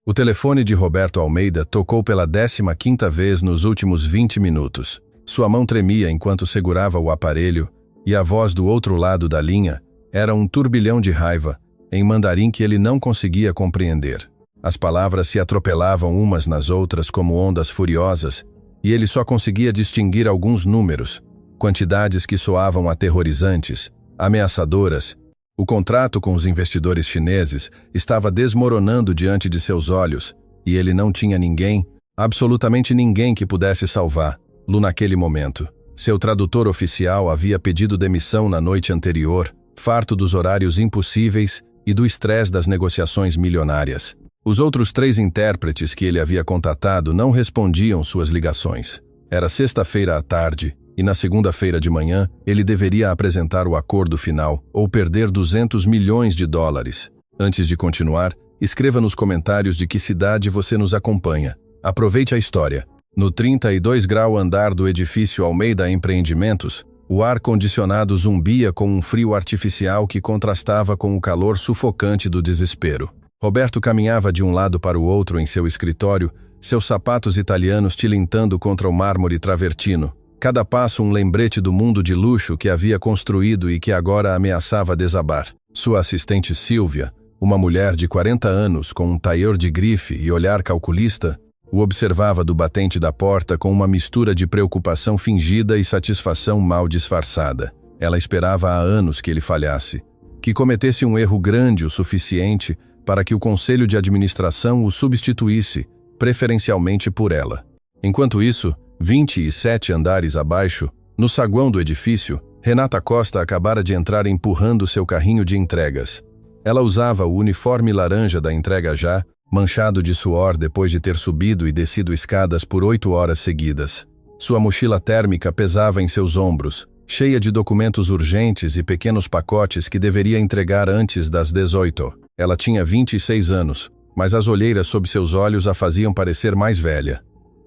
O telefone de Roberto Almeida tocou pela 15ª vez nos últimos 20 minutos. Sua mão tremia enquanto segurava o aparelho, e a voz do outro lado da linha era um turbilhão de raiva, em mandarim que ele não conseguia compreender. As palavras se atropelavam umas nas outras como ondas furiosas, e ele só conseguia distinguir alguns números, quantidades que soavam aterrorizantes, ameaçadoras. O contrato com os investidores chineses estava desmoronando diante de seus olhos, e ele não tinha ninguém, absolutamente ninguém que pudesse salvá-lo naquele momento. Seu tradutor oficial havia pedido demissão na noite anterior, farto dos horários impossíveis e do estresse das negociações milionárias. Os outros 3 intérpretes que ele havia contatado não respondiam suas ligações. Era sexta-feira à tarde, e na segunda-feira de manhã ele deveria apresentar o acordo final ou perder 200 milhões de dólares. Antes de continuar, escreva nos comentários de que cidade você nos acompanha. Aproveite a história. No 32º andar do edifício Almeida Empreendimentos, o ar-condicionado zumbia com um frio artificial que contrastava com o calor sufocante do desespero. Roberto caminhava de um lado para o outro em seu escritório, seus sapatos italianos tilintando contra o mármore travertino. Cada passo um lembrete do mundo de luxo que havia construído e que agora ameaçava desabar. Sua assistente Silvia, uma mulher de 40 anos com um tailleur de grife e olhar calculista, o observava do batente da porta com uma mistura de preocupação fingida e satisfação mal disfarçada. Ela esperava há anos que ele falhasse, que cometesse um erro grande o suficiente para que o conselho de administração o substituísse, preferencialmente por ela. Enquanto isso, 27 andares abaixo, no saguão do edifício, Renata Costa acabara de entrar empurrando seu carrinho de entregas. Ela usava o uniforme laranja da entrega já, manchado de suor depois de ter subido e descido escadas por 8 horas seguidas. Sua mochila térmica pesava em seus ombros, cheia de documentos urgentes e pequenos pacotes que deveria entregar antes das 18. Ela tinha 26 anos, mas as olheiras sob seus olhos a faziam parecer mais velha.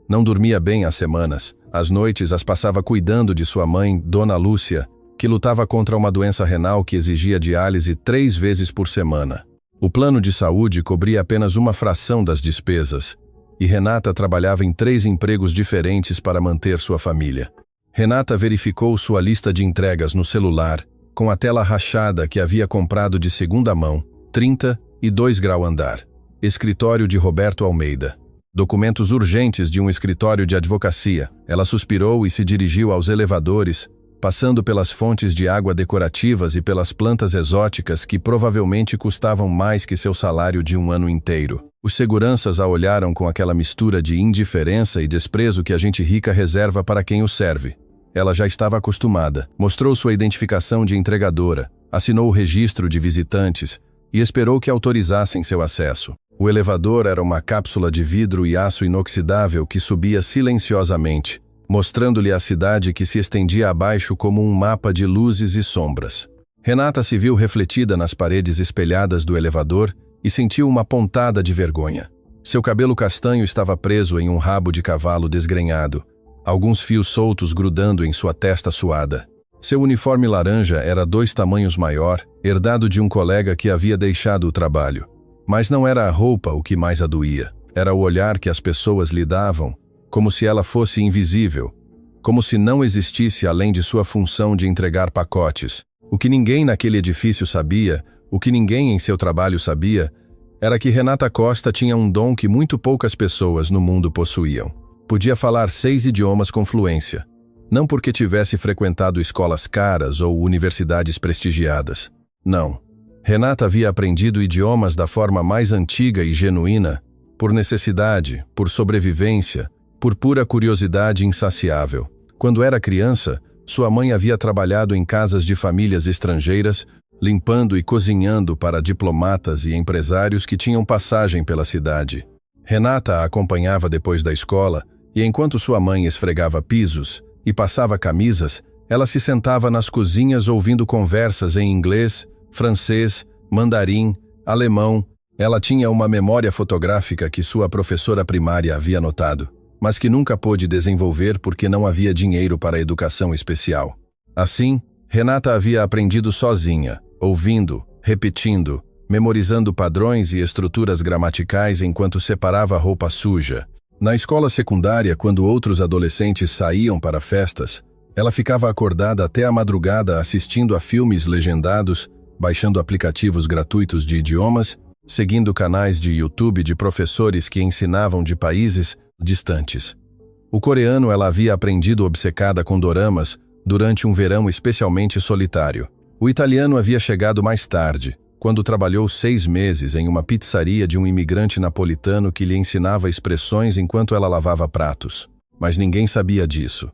Não dormia bem há semanas. Às noites as passava cuidando de sua mãe, Dona Lúcia, que lutava contra uma doença renal que exigia diálise 3 vezes por semana. O plano de saúde cobria apenas uma fração das despesas, e Renata trabalhava em 3 empregos diferentes para manter sua família. Renata verificou sua lista de entregas no celular, com a tela rachada que havia comprado de segunda mão, 32º andar. Escritório de Roberto Almeida. Documentos urgentes de um escritório de advocacia. Ela suspirou e se dirigiu aos elevadores, passando pelas fontes de água decorativas e pelas plantas exóticas que provavelmente custavam mais que seu salário de um ano inteiro. Os seguranças a olharam com aquela mistura de indiferença e desprezo que a gente rica reserva para quem o serve. Ela já estava acostumada. Mostrou sua identificação de entregadora, assinou o registro de visitantes e esperou que autorizassem seu acesso. O elevador era uma cápsula de vidro e aço inoxidável que subia silenciosamente, mostrando-lhe a cidade que se estendia abaixo como um mapa de luzes e sombras. Renata se viu refletida nas paredes espelhadas do elevador e sentiu uma pontada de vergonha. Seu cabelo castanho estava preso em um rabo de cavalo desgrenhado, alguns fios soltos grudando em sua testa suada. Seu uniforme laranja era 2 tamanhos maior, herdado de um colega que havia deixado o trabalho. Mas não era a roupa o que mais a doía. Era o olhar que as pessoas lhe davam, como se ela fosse invisível, como se não existisse além de sua função de entregar pacotes. O que ninguém naquele edifício sabia, o que ninguém em seu trabalho sabia, era que Renata Costa tinha um dom que muito poucas pessoas no mundo possuíam. Podia falar 6 idiomas com fluência, não porque tivesse frequentado escolas caras ou universidades prestigiadas. Não. Renata havia aprendido idiomas da forma mais antiga e genuína, por necessidade, por sobrevivência, por pura curiosidade insaciável. Quando era criança, sua mãe havia trabalhado em casas de famílias estrangeiras, limpando e cozinhando para diplomatas e empresários que tinham passagem pela cidade. Renata a acompanhava depois da escola, e enquanto sua mãe esfregava pisos e passava camisas, ela se sentava nas cozinhas ouvindo conversas em inglês, francês, mandarim, alemão. Ela tinha uma memória fotográfica que sua professora primária havia notado, mas que nunca pôde desenvolver porque não havia dinheiro para a educação especial. Assim, Renata havia aprendido sozinha, ouvindo, repetindo, memorizando padrões e estruturas gramaticais enquanto separava a roupa suja. Na escola secundária, quando outros adolescentes saíam para festas, ela ficava acordada até a madrugada assistindo a filmes legendados, baixando aplicativos gratuitos de idiomas, seguindo canais de YouTube de professores que ensinavam de países distantes. O coreano ela havia aprendido obcecada com doramas durante um verão especialmente solitário. O italiano havia chegado mais tarde, quando trabalhou 6 meses em uma pizzaria de um imigrante napolitano que lhe ensinava expressões enquanto ela lavava pratos. Mas ninguém sabia disso.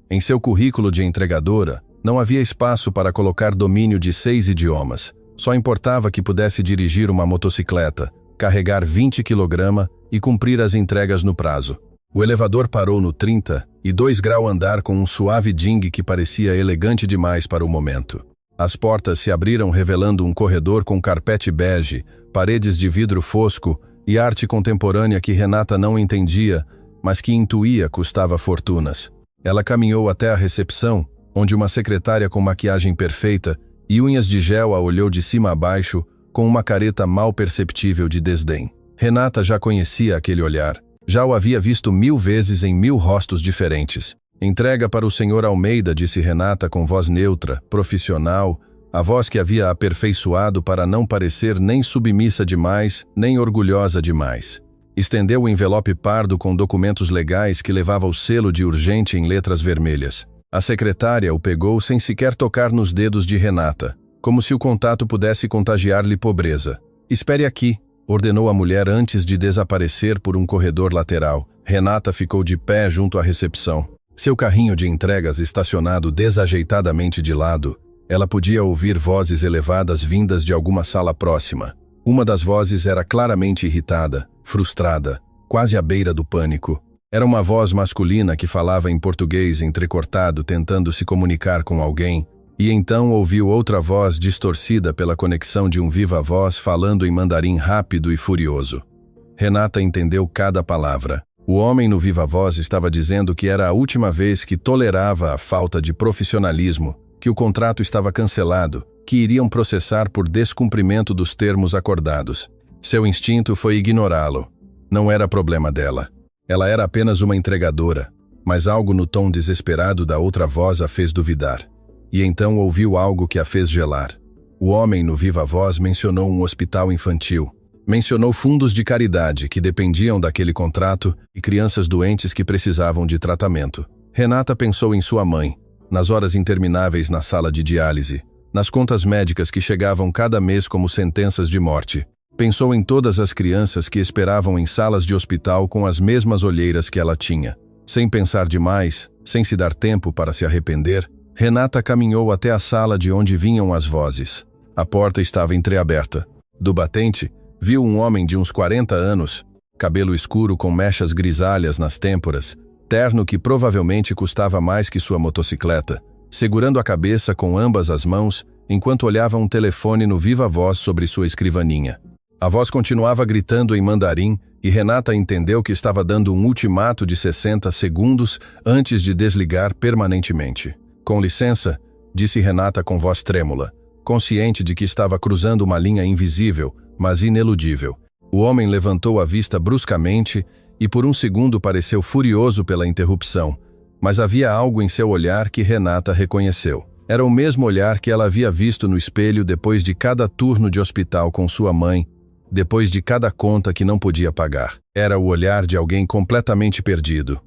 Em seu currículo de entregadora, não havia espaço para colocar domínio de 6 idiomas. Só importava que pudesse dirigir uma motocicleta, carregar 20 kg e cumprir as entregas no prazo. O elevador parou no 32 grau andar com um suave ding que parecia elegante demais para o momento. As portas se abriram revelando um corredor com carpete bege, paredes de vidro fosco e arte contemporânea que Renata não entendia, mas que intuía custava fortunas. Ela caminhou até a recepção, onde uma secretária com maquiagem perfeita e unhas de gel a olhou de cima a baixo com uma careta mal perceptível de desdém. Renata já conhecia aquele olhar. Já o havia visto 1000 vezes em 1000 rostos diferentes. Entrega para o Sr. Almeida, disse Renata com voz neutra, profissional, a voz que havia aperfeiçoado para não parecer nem submissa demais, nem orgulhosa demais. Estendeu o envelope pardo com documentos legais que levava o selo de urgente em letras vermelhas. A secretária o pegou sem sequer tocar nos dedos de Renata, como se o contato pudesse contagiar-lhe pobreza. Espere aqui, ordenou a mulher antes de desaparecer por um corredor lateral. Renata ficou de pé junto à recepção. Seu carrinho de entregas estacionado desajeitadamente de lado, ela podia ouvir vozes elevadas vindas de alguma sala próxima. Uma das vozes era claramente irritada, frustrada, quase à beira do pânico. Era uma voz masculina que falava em português entrecortado tentando se comunicar com alguém, e então ouviu outra voz distorcida pela conexão de um viva-voz falando em mandarim rápido e furioso. Renata entendeu cada palavra. O homem no viva-voz estava dizendo que era a última vez que tolerava a falta de profissionalismo, que o contrato estava cancelado, que iriam processar por descumprimento dos termos acordados. Seu instinto foi ignorá-lo. Não era problema dela. Ela era apenas uma entregadora, mas algo no tom desesperado da outra voz a fez duvidar. E então ouviu algo que a fez gelar. O homem no viva-voz mencionou um hospital infantil. Mencionou fundos de caridade que dependiam daquele contrato e crianças doentes que precisavam de tratamento. Renata pensou em sua mãe, nas horas intermináveis na sala de diálise, nas contas médicas que chegavam cada mês como sentenças de morte. Pensou em todas as crianças que esperavam em salas de hospital com as mesmas olheiras que ela tinha. Sem pensar demais, sem se dar tempo para se arrepender, Renata caminhou até a sala de onde vinham as vozes. A porta estava entreaberta. Do batente, viu um homem de uns 40 anos, cabelo escuro com mechas grisalhas nas têmporas, terno que provavelmente custava mais que sua motocicleta, segurando a cabeça com ambas as mãos, enquanto olhava um telefone no viva-voz sobre sua escrivaninha. A voz continuava gritando em mandarim e Renata entendeu que estava dando um ultimato de 60 segundos antes de desligar permanentemente. Com licença, disse Renata com voz trêmula, consciente de que estava cruzando uma linha invisível, mas ineludível. O homem levantou a vista bruscamente e por um segundo pareceu furioso pela interrupção, mas havia algo em seu olhar que Renata reconheceu. Era o mesmo olhar que ela havia visto no espelho depois de cada turno de hospital com sua mãe, depois de cada conta que não podia pagar. Era o olhar de alguém completamente perdido.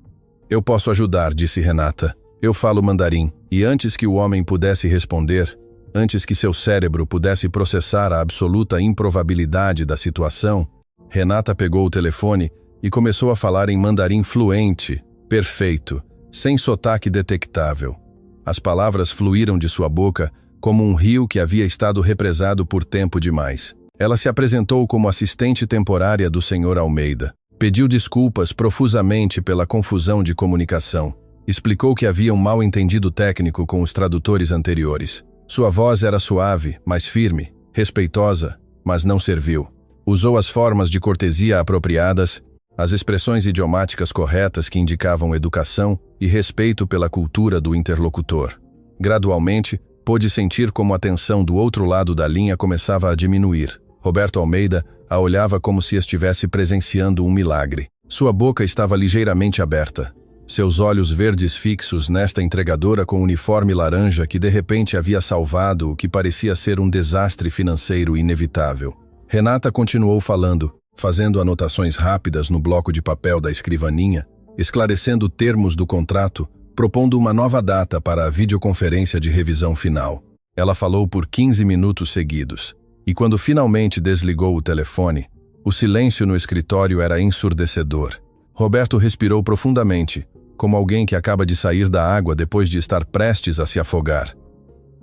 Eu posso ajudar, disse Renata. Eu falo mandarim. E antes que o homem pudesse responder, antes que seu cérebro pudesse processar a absoluta improbabilidade da situação, Renata pegou o telefone e começou a falar em mandarim fluente, perfeito, sem sotaque detectável. As palavras fluíram de sua boca como um rio que havia estado represado por tempo demais. Ela se apresentou como assistente temporária do Sr. Almeida. Pediu desculpas profusamente pela confusão de comunicação. Explicou que havia um mal-entendido técnico com os tradutores anteriores. Sua voz era suave, mas firme, respeitosa, mas não serviu. Usou as formas de cortesia apropriadas, as expressões idiomáticas corretas que indicavam educação e respeito pela cultura do interlocutor. Gradualmente, pôde sentir como a tensão do outro lado da linha começava a diminuir. Roberto Almeida a olhava como se estivesse presenciando um milagre. Sua boca estava ligeiramente aberta. Seus olhos verdes fixos nesta entregadora com uniforme laranja que de repente havia salvado o que parecia ser um desastre financeiro inevitável. Renata continuou falando, fazendo anotações rápidas no bloco de papel da escrivaninha, esclarecendo termos do contrato, propondo uma nova data para a videoconferência de revisão final. Ela falou por 15 minutos seguidos, e quando finalmente desligou o telefone, o silêncio no escritório era ensurdecedor. Roberto respirou profundamente, como alguém que acaba de sair da água depois de estar prestes a se afogar.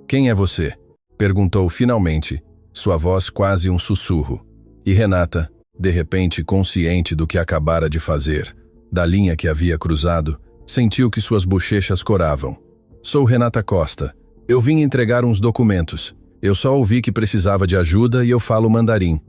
"Quem é você?" perguntou finalmente, sua voz quase um sussurro. E Renata, de repente consciente do que acabara de fazer, da linha que havia cruzado, sentiu que suas bochechas coravam. "Sou Renata Costa. Eu vim entregar uns documentos. Eu só ouvi que precisava de ajuda e eu falo mandarim."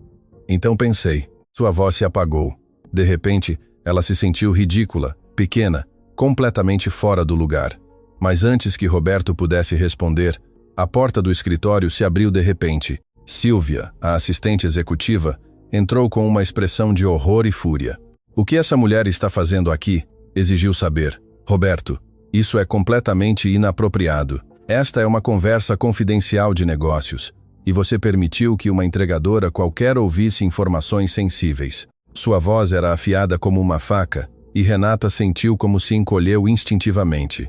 Então pensei. Sua voz se apagou. De repente, ela se sentiu ridícula, pequena, completamente fora do lugar. Mas antes que Roberto pudesse responder, a porta do escritório se abriu de repente. Silvia, a assistente executiva, entrou com uma expressão de horror e fúria. "O que essa mulher está fazendo aqui?" exigiu saber. "Roberto, isso é completamente inapropriado. Esta é uma conversa confidencial de negócios, e você permitiu que uma entregadora qualquer ouvisse informações sensíveis." Sua voz era afiada como uma faca, e Renata sentiu como se encolheu instintivamente.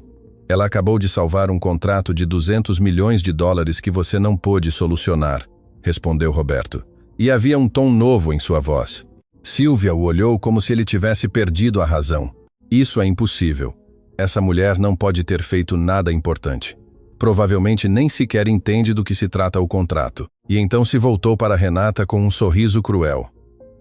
"Ela acabou de salvar um contrato de 200 milhões de dólares que você não pôde solucionar", respondeu Roberto. E havia um tom novo em sua voz. Silvia o olhou como se ele tivesse perdido a razão. "Isso é impossível. Essa mulher não pode ter feito nada importante. Provavelmente nem sequer entende do que se trata o contrato." E então se voltou para Renata com um sorriso cruel.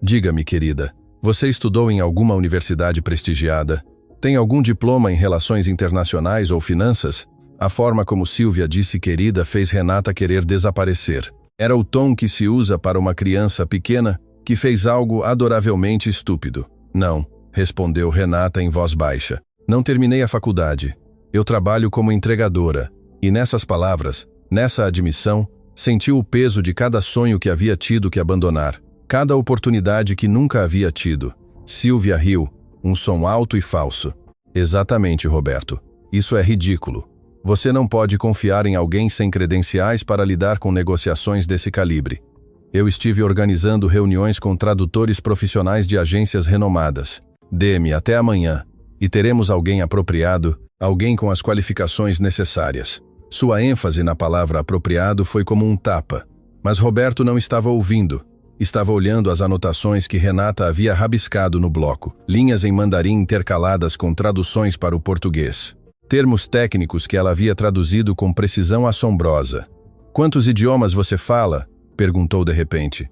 "Diga-me, querida, você estudou em alguma universidade prestigiada? Tem algum diploma em relações internacionais ou finanças?" A forma como Silvia disse querida fez Renata querer desaparecer. Era o tom que se usa para uma criança pequena que fez algo adoravelmente estúpido. "Não", respondeu Renata em voz baixa. "Não terminei a faculdade. Eu trabalho como entregadora." E nessas palavras, nessa admissão, sentiu o peso de cada sonho que havia tido que abandonar, cada oportunidade que nunca havia tido. Silvia riu, um som alto e falso. "Exatamente, Roberto. Isso é ridículo. Você não pode confiar em alguém sem credenciais para lidar com negociações desse calibre. Eu estive organizando reuniões com tradutores profissionais de agências renomadas. Dê-me até amanhã, e teremos alguém apropriado, alguém com as qualificações necessárias." Sua ênfase na palavra apropriado foi como um tapa. Mas Roberto não estava ouvindo. Estava olhando as anotações que Renata havia rabiscado no bloco, linhas em mandarim intercaladas com traduções para o português. Termos técnicos que ela havia traduzido com precisão assombrosa. "Quantos idiomas você fala?" perguntou de repente.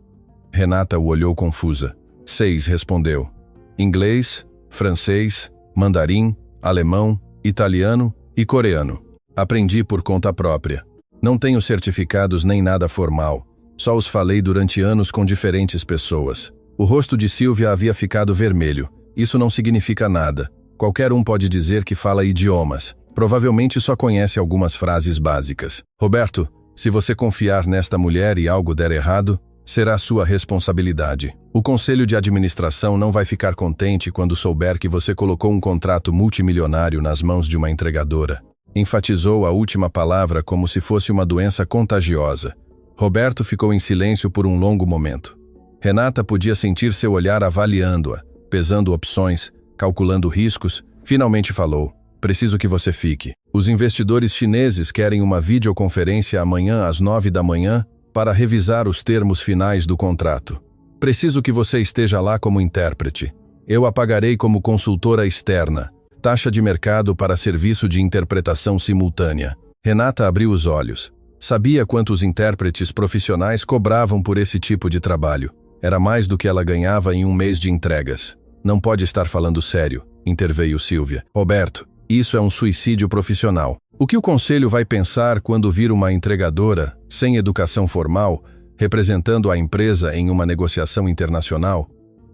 Renata o olhou confusa. "6", respondeu. "Inglês, francês, mandarim, alemão, italiano e coreano. Aprendi por conta própria. Não tenho certificados nem nada formal. Só os falei durante anos com diferentes pessoas." O rosto de Silvia havia ficado vermelho. "Isso não significa nada. Qualquer um pode dizer que fala idiomas. Provavelmente só conhece algumas frases básicas. Roberto, se você confiar nesta mulher e algo der errado, será sua responsabilidade. O conselho de administração não vai ficar contente quando souber que você colocou um contrato multimilionário nas mãos de uma entregadora." Enfatizou a última palavra como se fosse uma doença contagiosa. Roberto ficou em silêncio por um longo momento. Renata podia sentir seu olhar avaliando-a, pesando opções, calculando riscos. Finalmente falou: "Preciso que você fique. Os investidores chineses querem uma videoconferência amanhã às 9 da manhã para revisar os termos finais do contrato. Preciso que você esteja lá como intérprete. Eu a pagarei como consultora externa. Taxa de mercado para serviço de interpretação simultânea." Renata abriu os olhos. Sabia quantos intérpretes profissionais cobravam por esse tipo de trabalho. Era mais do que ela ganhava em um mês de entregas. "Não pode estar falando sério", interveio Silvia. "Roberto, isso é um suicídio profissional. O que o conselho vai pensar quando vir uma entregadora, sem educação formal, representando a empresa em uma negociação internacional?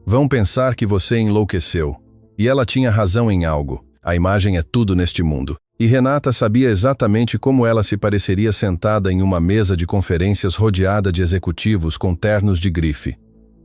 Vão pensar que você enlouqueceu. E ela tinha razão em algo. A imagem é tudo neste mundo. E Renata sabia exatamente como ela se pareceria sentada em uma mesa de conferências rodeada de executivos com ternos de grife.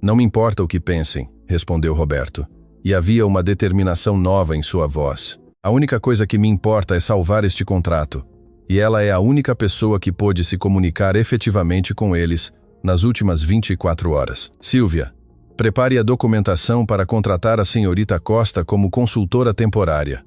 Não me importa o que pensem, respondeu Roberto. E havia uma determinação nova em sua voz. A única coisa que me importa é salvar este contrato. E ela é a única pessoa que pôde se comunicar efetivamente com eles nas últimas 24 horas. Silvia, prepare a documentação para contratar a senhorita Costa como consultora temporária.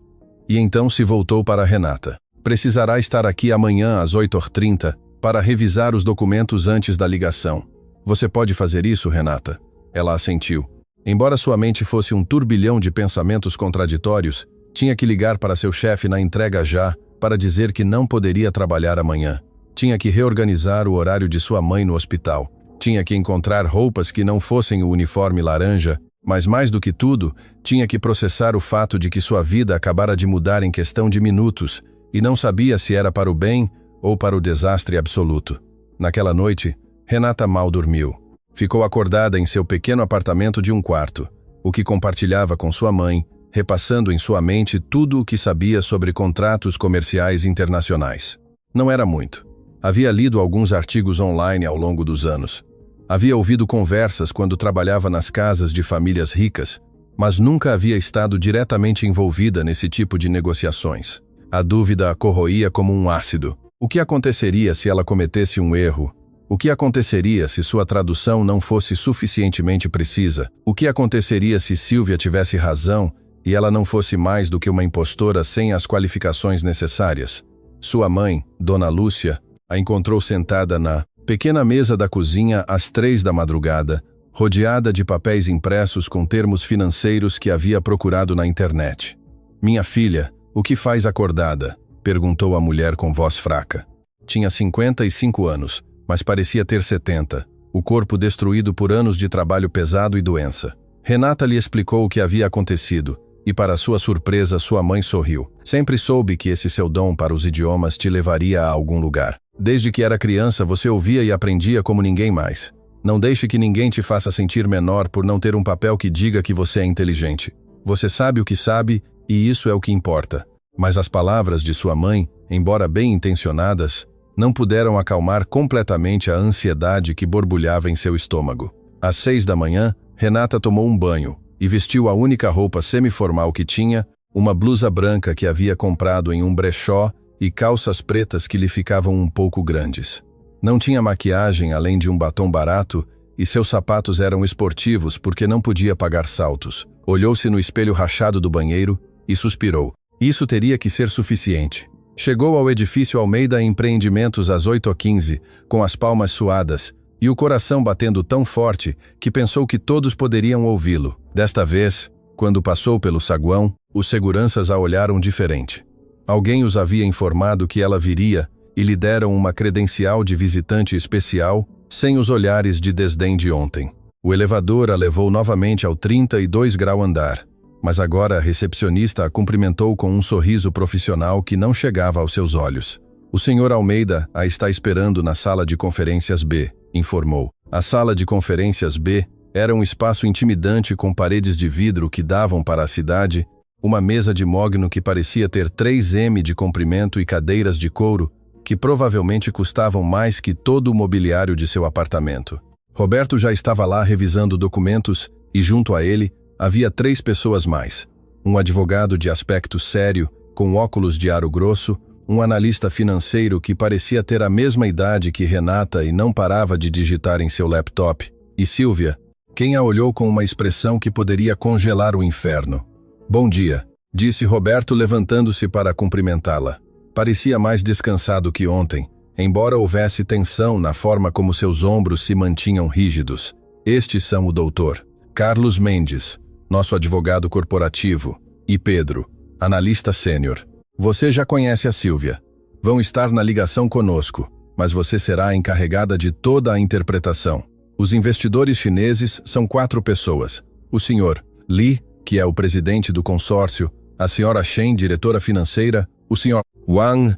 E então se voltou para Renata. Precisará estar aqui amanhã às 8h30 para revisar os documentos antes da ligação. Você pode fazer isso, Renata? Ela assentiu. Embora sua mente fosse um turbilhão de pensamentos contraditórios, tinha que ligar para seu chefe na entrega já para dizer que não poderia trabalhar amanhã. Tinha que reorganizar o horário de sua mãe no hospital. Tinha que encontrar roupas que não fossem o uniforme laranja, mas mais do que tudo, tinha que processar o fato de que sua vida acabara de mudar em questão de minutos e não sabia se era para o bem ou para o desastre absoluto. Naquela noite, Renata mal dormiu. Ficou acordada em seu pequeno apartamento de um quarto, o que compartilhava com sua mãe, repassando em sua mente tudo o que sabia sobre contratos comerciais internacionais. Não era muito. Havia lido alguns artigos online ao longo dos anos. Havia ouvido conversas quando trabalhava nas casas de famílias ricas, mas nunca havia estado diretamente envolvida nesse tipo de negociações. A dúvida a corroía como um ácido. O que aconteceria se ela cometesse um erro? O que aconteceria se sua tradução não fosse suficientemente precisa? O que aconteceria se Silvia tivesse razão e ela não fosse mais do que uma impostora sem as qualificações necessárias? Sua mãe, Dona Lúcia, a encontrou sentada na pequena mesa da cozinha às 3 da madrugada, rodeada de papéis impressos com termos financeiros que havia procurado na internet. "Minha filha, o que faz acordada?" perguntou a mulher com voz fraca. Tinha 55 anos, mas parecia ter 70, o corpo destruído por anos de trabalho pesado e doença. Renata lhe explicou o que havia acontecido, e para sua surpresa sua mãe sorriu. "Sempre soube que esse seu dom para os idiomas te levaria a algum lugar. Desde que era criança você ouvia e aprendia como ninguém mais. Não deixe que ninguém te faça sentir menor por não ter um papel que diga que você é inteligente. Você sabe o que sabe e isso é o que importa." Mas as palavras de sua mãe, embora bem intencionadas, não puderam acalmar completamente a ansiedade que borbulhava em seu estômago. Às 6 da manhã, Renata tomou um banho e vestiu a única roupa semiformal que tinha, uma blusa branca que havia comprado em um brechó e calças pretas que lhe ficavam um pouco grandes. Não tinha maquiagem além de um batom barato e seus sapatos eram esportivos porque não podia pagar saltos. Olhou-se no espelho rachado do banheiro e suspirou. Isso teria que ser suficiente. Chegou ao edifício Almeida Empreendimentos às 8h15, com as palmas suadas e o coração batendo tão forte que pensou que todos poderiam ouvi-lo. Desta vez, quando passou pelo saguão, os seguranças a olharam diferente. Alguém os havia informado que ela viria e lhe deram uma credencial de visitante especial, sem os olhares de desdém de ontem. O elevador a levou novamente ao 32º andar, mas agora a recepcionista a cumprimentou com um sorriso profissional que não chegava aos seus olhos. "O senhor Almeida a está esperando na sala de conferências B", informou. A sala de conferências B era um espaço intimidante com paredes de vidro que davam para a cidade, uma mesa de mogno que parecia ter 3 m de comprimento e cadeiras de couro, que provavelmente custavam mais que todo o mobiliário de seu apartamento. Roberto já estava lá revisando documentos e, junto a ele, havia 3 pessoas mais. Um advogado de aspecto sério, com óculos de aro grosso, um analista financeiro que parecia ter a mesma idade que Renata e não parava de digitar em seu laptop, e Silvia, quem a olhou com uma expressão que poderia congelar o inferno. "Bom dia", disse Roberto levantando-se para cumprimentá-la. Parecia mais descansado que ontem, embora houvesse tensão na forma como seus ombros se mantinham rígidos. "Estes são o doutor Carlos Mendes, nosso advogado corporativo, e Pedro, analista sênior. Você já conhece a Silvia. Vão estar na ligação conosco, mas você será a encarregada de toda a interpretação. Os investidores chineses são 4 pessoas. O senhor Li, que é o presidente do consórcio, a senhora Shen, diretora financeira, o senhor Wang,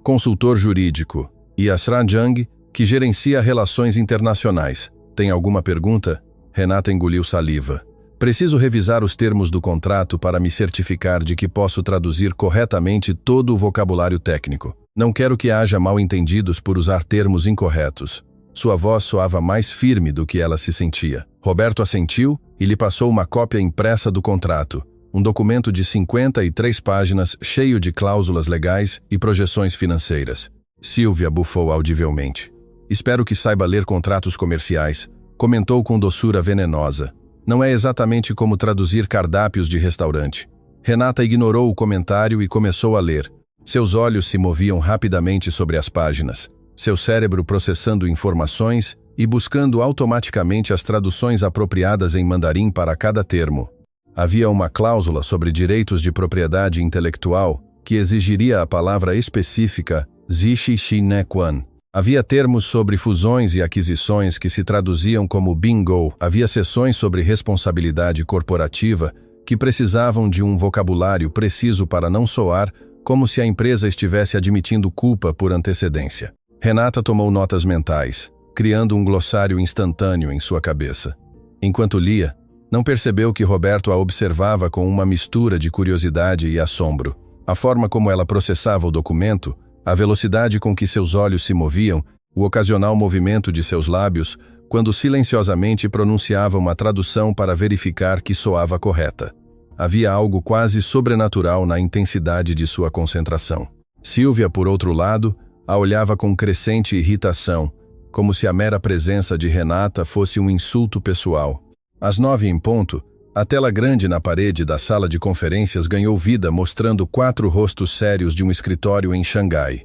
consultor jurídico, e a Sran Zhang, que gerencia relações internacionais. Tem alguma pergunta?" Renata engoliu saliva. Preciso revisar os termos do contrato para me certificar de que posso traduzir corretamente todo o vocabulário técnico. Não quero que haja mal-entendidos por usar termos incorretos. Sua voz soava mais firme do que ela se sentia. Roberto assentiu e lhe passou uma cópia impressa do contrato, um documento de 53 páginas cheio de cláusulas legais e projeções financeiras. Silvia bufou audivelmente. Espero que saiba ler contratos comerciais, comentou com doçura venenosa. Não é exatamente como traduzir cardápios de restaurante. Renata ignorou o comentário e começou a ler. Seus olhos se moviam rapidamente sobre as páginas, seu cérebro processando informações e buscando automaticamente as traduções apropriadas em mandarim para cada termo. Havia uma cláusula sobre direitos de propriedade intelectual que exigiria a palavra específica zishi shi ne quan. Havia termos sobre fusões e aquisições que se traduziam como bingo. Havia seções sobre responsabilidade corporativa que precisavam de um vocabulário preciso para não soar como se a empresa estivesse admitindo culpa por antecedência. Renata tomou notas mentais, criando um glossário instantâneo em sua cabeça. Enquanto lia, não percebeu que Roberto a observava com uma mistura de curiosidade e assombro. A forma como ela processava o documento, a velocidade com que seus olhos se moviam, o ocasional movimento de seus lábios, quando silenciosamente pronunciava uma tradução para verificar que soava correta. Havia algo quase sobrenatural na intensidade de sua concentração. Silvia, por outro lado, a olhava com crescente irritação, como se a mera presença de Renata fosse um insulto pessoal. Às 9 em ponto, a tela grande na parede da sala de conferências ganhou vida mostrando 4 rostos sérios de um escritório em Xangai.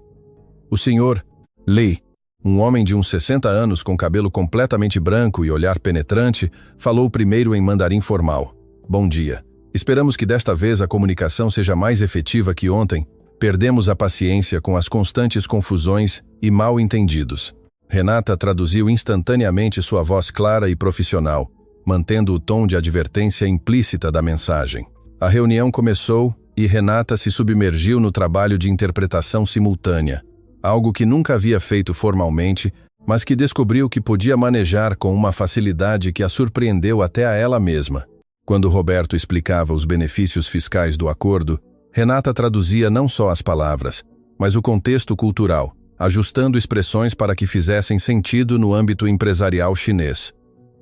O Sr. Li, um homem de uns 60 anos com cabelo completamente branco e olhar penetrante, falou primeiro em mandarim formal. Bom dia. Esperamos que desta vez a comunicação seja mais efetiva que ontem. Perdemos a paciência com as constantes confusões e mal-entendidos. Renata traduziu instantaneamente sua voz clara e profissional, mantendo o tom de advertência implícita da mensagem. A reunião começou e Renata se submergiu no trabalho de interpretação simultânea, algo que nunca havia feito formalmente, mas que descobriu que podia manejar com uma facilidade que a surpreendeu até a ela mesma. Quando Roberto explicava os benefícios fiscais do acordo, Renata traduzia não só as palavras, mas o contexto cultural, ajustando expressões para que fizessem sentido no âmbito empresarial chinês.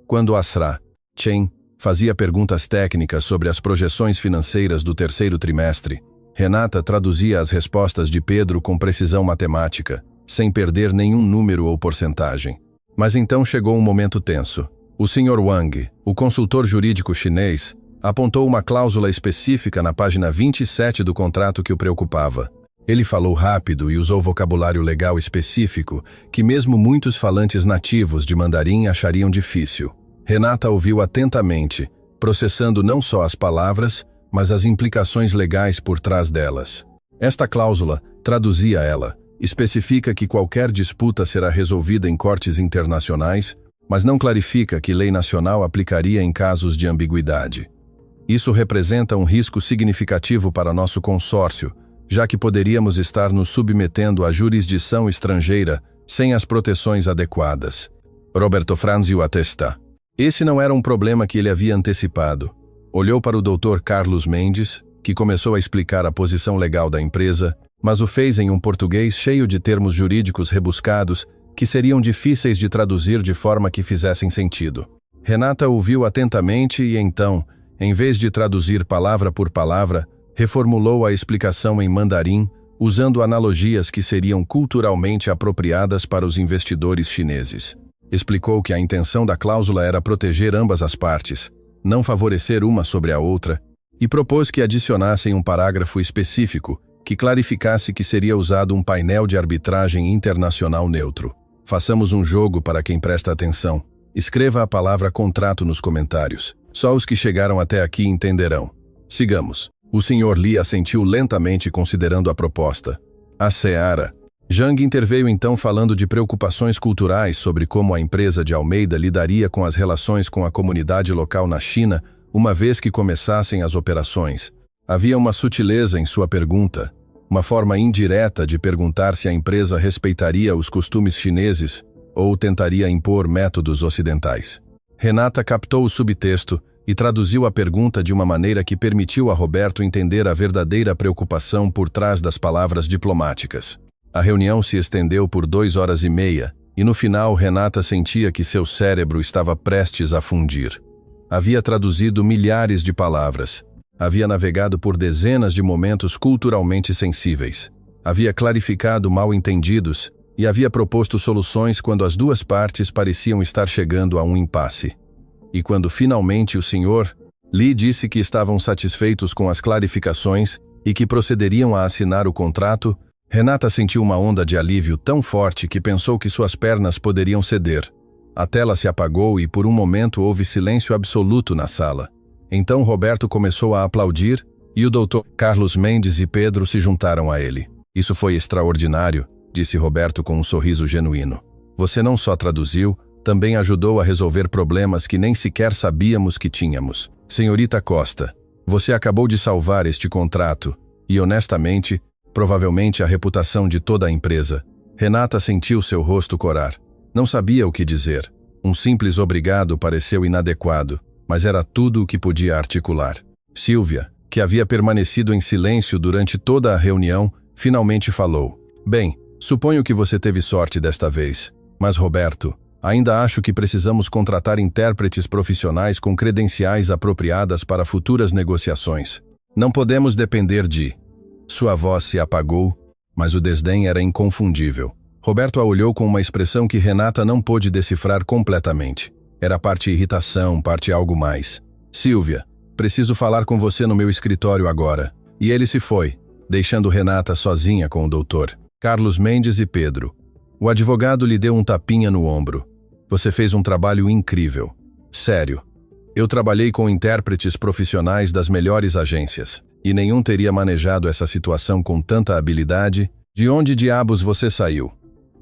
Quando Asra Chen fazia perguntas técnicas sobre as projeções financeiras do terceiro trimestre, Renata traduzia as respostas de Pedro com precisão matemática, sem perder nenhum número ou porcentagem. Mas então chegou um momento tenso. O Sr. Wang, o consultor jurídico chinês, apontou uma cláusula específica na página 27 do contrato que o preocupava. Ele falou rápido e usou vocabulário legal específico que mesmo muitos falantes nativos de mandarim achariam difícil. Renata ouviu atentamente, processando não só as palavras, mas as implicações legais por trás delas. Esta cláusula, traduzia ela, especifica que qualquer disputa será resolvida em cortes internacionais, mas não clarifica que lei nacional aplicaria em casos de ambiguidade. Isso representa um risco significativo para nosso consórcio, já que poderíamos estar nos submetendo à jurisdição estrangeira sem as proteções adequadas. Roberto franziu a testa. Esse não era um problema que ele havia antecipado. Olhou para o Dr. Carlos Mendes, que começou a explicar a posição legal da empresa, mas o fez em um português cheio de termos jurídicos rebuscados que seriam difíceis de traduzir de forma que fizessem sentido. Renata ouviu atentamente e então, em vez de traduzir palavra por palavra, reformulou a explicação em mandarim, usando analogias que seriam culturalmente apropriadas para os investidores chineses. Explicou que a intenção da cláusula era proteger ambas as partes, não favorecer uma sobre a outra, e propôs que adicionassem um parágrafo específico que clarificasse que seria usado um painel de arbitragem internacional neutro. Façamos um jogo para quem presta atenção. Escreva a palavra contrato nos comentários. Só os que chegaram até aqui entenderão. Sigamos. O Sr. Li assentiu lentamente considerando a proposta. A seara. Zhang interveio então falando de preocupações culturais sobre como a empresa de Almeida lidaria com as relações com a comunidade local na China, uma vez que começassem as operações. Havia uma sutileza em sua pergunta, uma forma indireta de perguntar se a empresa respeitaria os costumes chineses ou tentaria impor métodos ocidentais. Renata captou o subtexto e traduziu a pergunta de uma maneira que permitiu a Roberto entender a verdadeira preocupação por trás das palavras diplomáticas. A reunião se estendeu por 2 horas e meia, e no final Renata sentia que seu cérebro estava prestes a fundir. Havia traduzido milhares de palavras. Havia navegado por dezenas de momentos culturalmente sensíveis. Havia clarificado mal-entendidos e havia proposto soluções quando as duas partes pareciam estar chegando a um impasse. E quando finalmente o Sr. Lee disse que estavam satisfeitos com as clarificações e que procederiam a assinar o contrato, Renata sentiu uma onda de alívio tão forte que pensou que suas pernas poderiam ceder. A tela se apagou e por um momento houve silêncio absoluto na sala. Então Roberto começou a aplaudir e o Dr. Carlos Mendes e Pedro se juntaram a ele. Isso foi extraordinário, disse Roberto com um sorriso genuíno. Você não só traduziu, também ajudou a resolver problemas que nem sequer sabíamos que tínhamos. Senhorita Costa, você acabou de salvar este contrato e, honestamente, provavelmente a reputação de toda a empresa. Renata sentiu seu rosto corar. Não sabia o que dizer. Um simples obrigado pareceu inadequado, mas era tudo o que podia articular. Silvia, que havia permanecido em silêncio durante toda a reunião, finalmente falou. Bem, suponho que você teve sorte desta vez. Mas, Roberto, ainda acho que precisamos contratar intérpretes profissionais com credenciais apropriadas para futuras negociações. Não podemos depender de... Sua voz se apagou, mas o desdém era inconfundível. Roberto a olhou com uma expressão que Renata não pôde decifrar completamente. Era parte irritação, parte algo mais. Silvia, preciso falar com você no meu escritório agora. E ele se foi, deixando Renata sozinha com o doutor Carlos Mendes e Pedro. O advogado lhe deu um tapinha no ombro. Você fez um trabalho incrível. Sério. Eu trabalhei com intérpretes profissionais das melhores agências, e nenhum teria manejado essa situação com tanta habilidade. De onde diabos você saiu?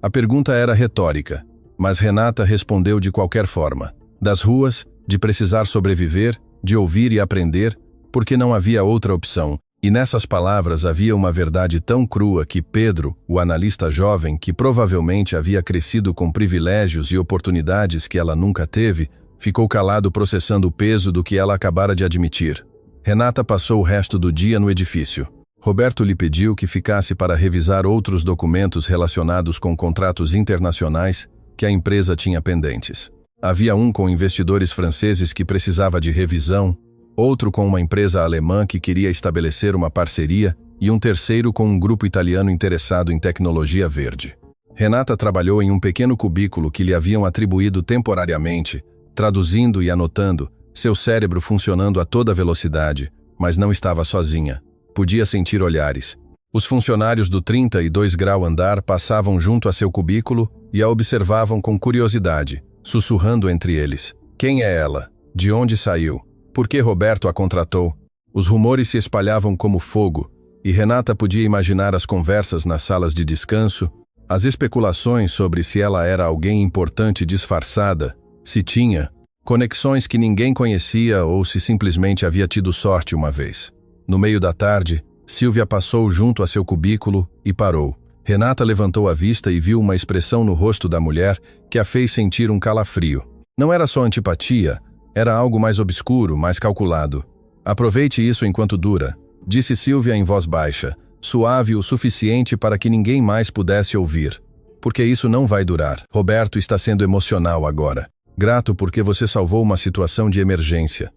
A pergunta era retórica, mas Renata respondeu de qualquer forma. Das ruas, de precisar sobreviver, de ouvir e aprender, porque não havia outra opção. E nessas palavras havia uma verdade tão crua que Pedro, o analista jovem que provavelmente havia crescido com privilégios e oportunidades que ela nunca teve, ficou calado processando o peso do que ela acabara de admitir. Renata passou o resto do dia no edifício. Roberto lhe pediu que ficasse para revisar outros documentos relacionados com contratos internacionais que a empresa tinha pendentes. Havia um com investidores franceses que precisava de revisão, outro com uma empresa alemã que queria estabelecer uma parceria e um terceiro com um grupo italiano interessado em tecnologia verde. Renata trabalhou em um pequeno cubículo que lhe haviam atribuído temporariamente, traduzindo e anotando, seu cérebro funcionando a toda velocidade, mas não estava sozinha. Podia sentir olhares. Os funcionários do 32 grau andar passavam junto a seu cubículo e a observavam com curiosidade, sussurrando entre eles. Quem é ela? De onde saiu? Por que Roberto a contratou? Os rumores se espalhavam como fogo, e Renata podia imaginar as conversas nas salas de descanso, as especulações sobre se ela era alguém importante disfarçada, se tinha conexões que ninguém conhecia ou se simplesmente havia tido sorte uma vez. No meio da tarde, Silvia passou junto a seu cubículo e parou. Renata levantou a vista e viu uma expressão no rosto da mulher que a fez sentir um calafrio. Não era só antipatia, era algo mais obscuro, mais calculado. Aproveite isso enquanto dura, disse Silvia em voz baixa, suave o suficiente para que ninguém mais pudesse ouvir. Porque isso não vai durar. Roberto está sendo emocional agora. Grato porque você salvou uma situação de emergência.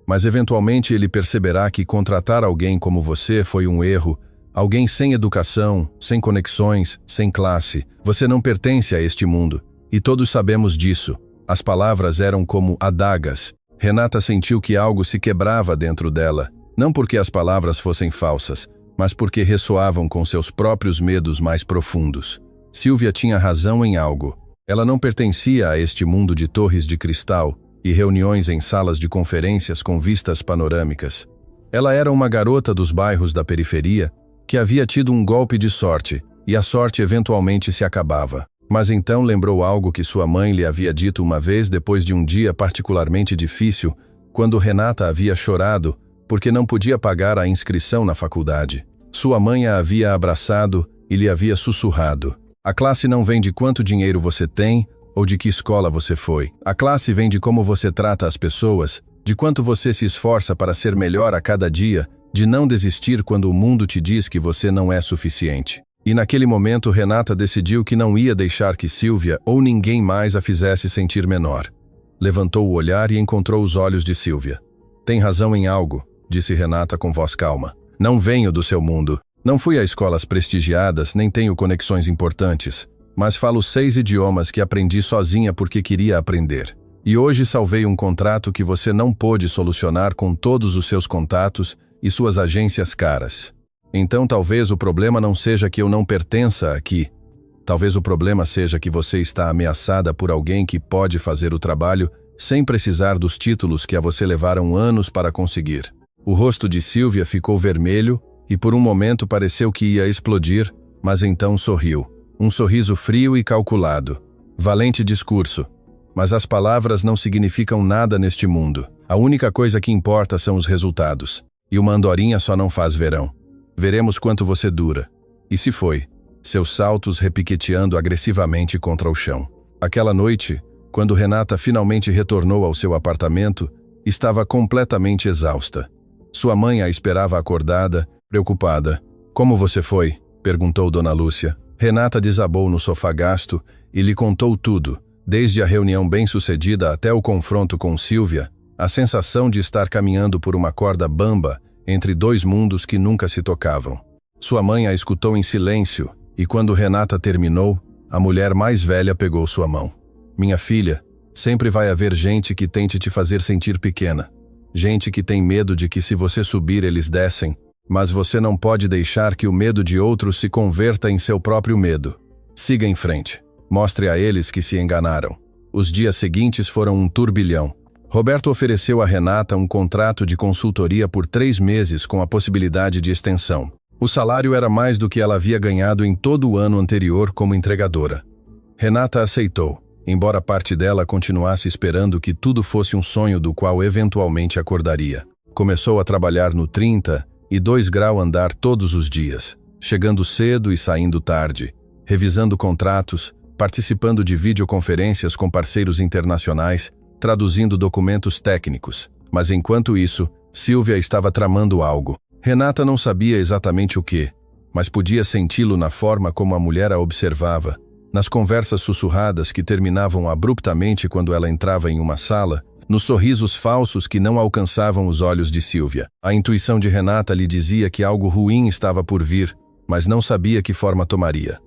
Mas eventualmente ele perceberá que contratar alguém como você foi um erro, alguém sem educação, sem conexões, sem classe. Você não pertence a este mundo, e todos sabemos disso. As palavras eram como adagas. Renata sentiu que algo se quebrava dentro dela, não porque as palavras fossem falsas, mas porque ressoavam com seus próprios medos mais profundos. Silvia tinha razão em algo. Ela não pertencia a este mundo de torres de cristal e reuniões em salas de conferências com vistas panorâmicas. Ela era uma garota dos bairros da periferia que havia tido um golpe de sorte, e a sorte eventualmente se acabava. Mas então lembrou algo que sua mãe lhe havia dito uma vez depois de um dia particularmente difícil, quando Renata havia chorado porque não podia pagar a inscrição na faculdade. Sua mãe a havia abraçado e lhe havia sussurrado: a classe não vem de quanto dinheiro você tem ou de que escola você foi. A classe vem de como você trata as pessoas, de quanto você se esforça para ser melhor a cada dia, de não desistir quando o mundo te diz que você não é suficiente. E naquele momento Renata decidiu que não ia deixar que Silvia ou ninguém mais a fizesse sentir menor. Levantou o olhar e encontrou os olhos de Silvia. Tem razão em algo, disse Renata com voz calma. Não venho do seu mundo. Não fui a escolas prestigiadas, nem tenho conexões importantes. Mas falo 6 idiomas que aprendi sozinha porque queria aprender. E hoje salvei um contrato que você não pôde solucionar com todos os seus contatos e suas agências caras. Então talvez o problema não seja que eu não pertença aqui. Talvez o problema seja que você está ameaçada por alguém que pode fazer o trabalho sem precisar dos títulos que a você levaram anos para conseguir. O rosto de Silvia ficou vermelho e por um momento pareceu que ia explodir, mas então sorriu. Um sorriso frio e calculado. Valente discurso. Mas as palavras não significam nada neste mundo. A única coisa que importa são os resultados. E uma andorinha só não faz verão. Veremos quanto você dura. E se foi? Seus saltos repiqueteando agressivamente contra o chão. Aquela noite, quando Renata finalmente retornou ao seu apartamento, estava completamente exausta. Sua mãe a esperava acordada, preocupada. Como você foi? Perguntou Dona Lúcia. Renata desabou no sofá gasto e lhe contou tudo, desde a reunião bem-sucedida até o confronto com Silvia, a sensação de estar caminhando por uma corda bamba entre 2 mundos que nunca se tocavam. Sua mãe a escutou em silêncio e quando Renata terminou, a mulher mais velha pegou sua mão. Minha filha, sempre vai haver gente que tente te fazer sentir pequena. Gente que tem medo de que se você subir eles descem, mas você não pode deixar que o medo de outros se converta em seu próprio medo. Siga em frente. Mostre a eles que se enganaram. Os dias seguintes foram um turbilhão. Roberto ofereceu a Renata um contrato de consultoria por 3 meses com a possibilidade de extensão. O salário era mais do que ela havia ganhado em todo o ano anterior como entregadora. Renata aceitou, embora parte dela continuasse esperando que tudo fosse um sonho do qual eventualmente acordaria. Começou a trabalhar no 32 grau andar todos os dias, chegando cedo e saindo tarde, revisando contratos, participando de videoconferências com parceiros internacionais, traduzindo documentos técnicos. Mas enquanto isso, Silvia estava tramando algo. Renata não sabia exatamente o que, mas podia senti-lo na forma como a mulher a observava, nas conversas sussurradas que terminavam abruptamente quando ela entrava em uma sala, nos sorrisos falsos que não alcançavam os olhos de Silvia. A intuição de Renata lhe dizia que algo ruim estava por vir, mas não sabia que forma tomaria.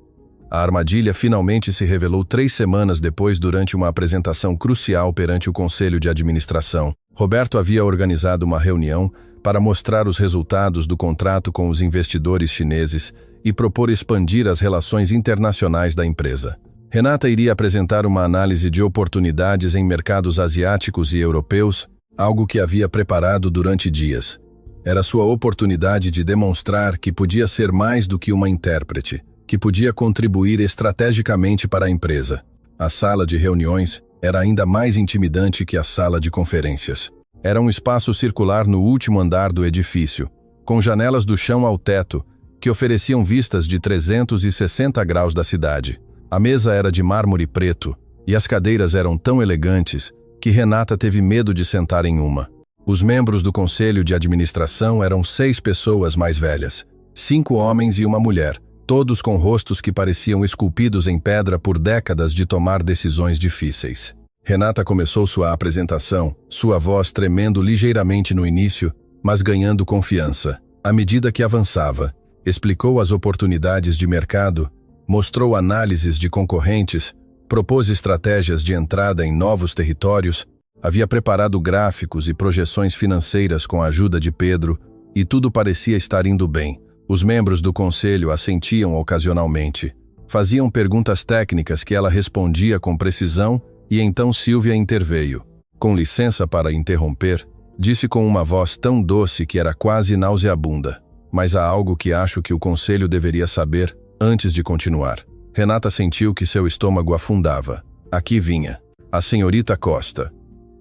A armadilha finalmente se revelou 3 semanas depois durante uma apresentação crucial perante o Conselho de Administração. Roberto havia organizado uma reunião para mostrar os resultados do contrato com os investidores chineses e propor expandir as relações internacionais da empresa. Renata iria apresentar uma análise de oportunidades em mercados asiáticos e europeus, algo que havia preparado durante dias. Era sua oportunidade de demonstrar que podia ser mais do que uma intérprete, que podia contribuir estrategicamente para a empresa. A sala de reuniões era ainda mais intimidante que a sala de conferências. Era um espaço circular no último andar do edifício, com janelas do chão ao teto, que ofereciam vistas de 360 graus da cidade. A mesa era de mármore preto, e as cadeiras eram tão elegantes que Renata teve medo de sentar em uma. Os membros do conselho de administração eram 6 pessoas mais velhas, 5 homens e uma mulher, todos com rostos que pareciam esculpidos em pedra por décadas de tomar decisões difíceis. Renata começou sua apresentação, sua voz tremendo ligeiramente no início, mas ganhando confiança. À medida que avançava, explicou as oportunidades de mercado, mostrou análises de concorrentes, propôs estratégias de entrada em novos territórios, havia preparado gráficos e projeções financeiras com a ajuda de Pedro, e tudo parecia estar indo bem. Os membros do conselho assentiam ocasionalmente. Faziam perguntas técnicas que ela respondia com precisão e então Silvia interveio. Com licença para interromper, disse com uma voz tão doce que era quase nauseabunda. Mas há algo que acho que o conselho deveria saber antes de continuar. Renata sentiu que seu estômago afundava. Aqui vinha. A senhorita Costa.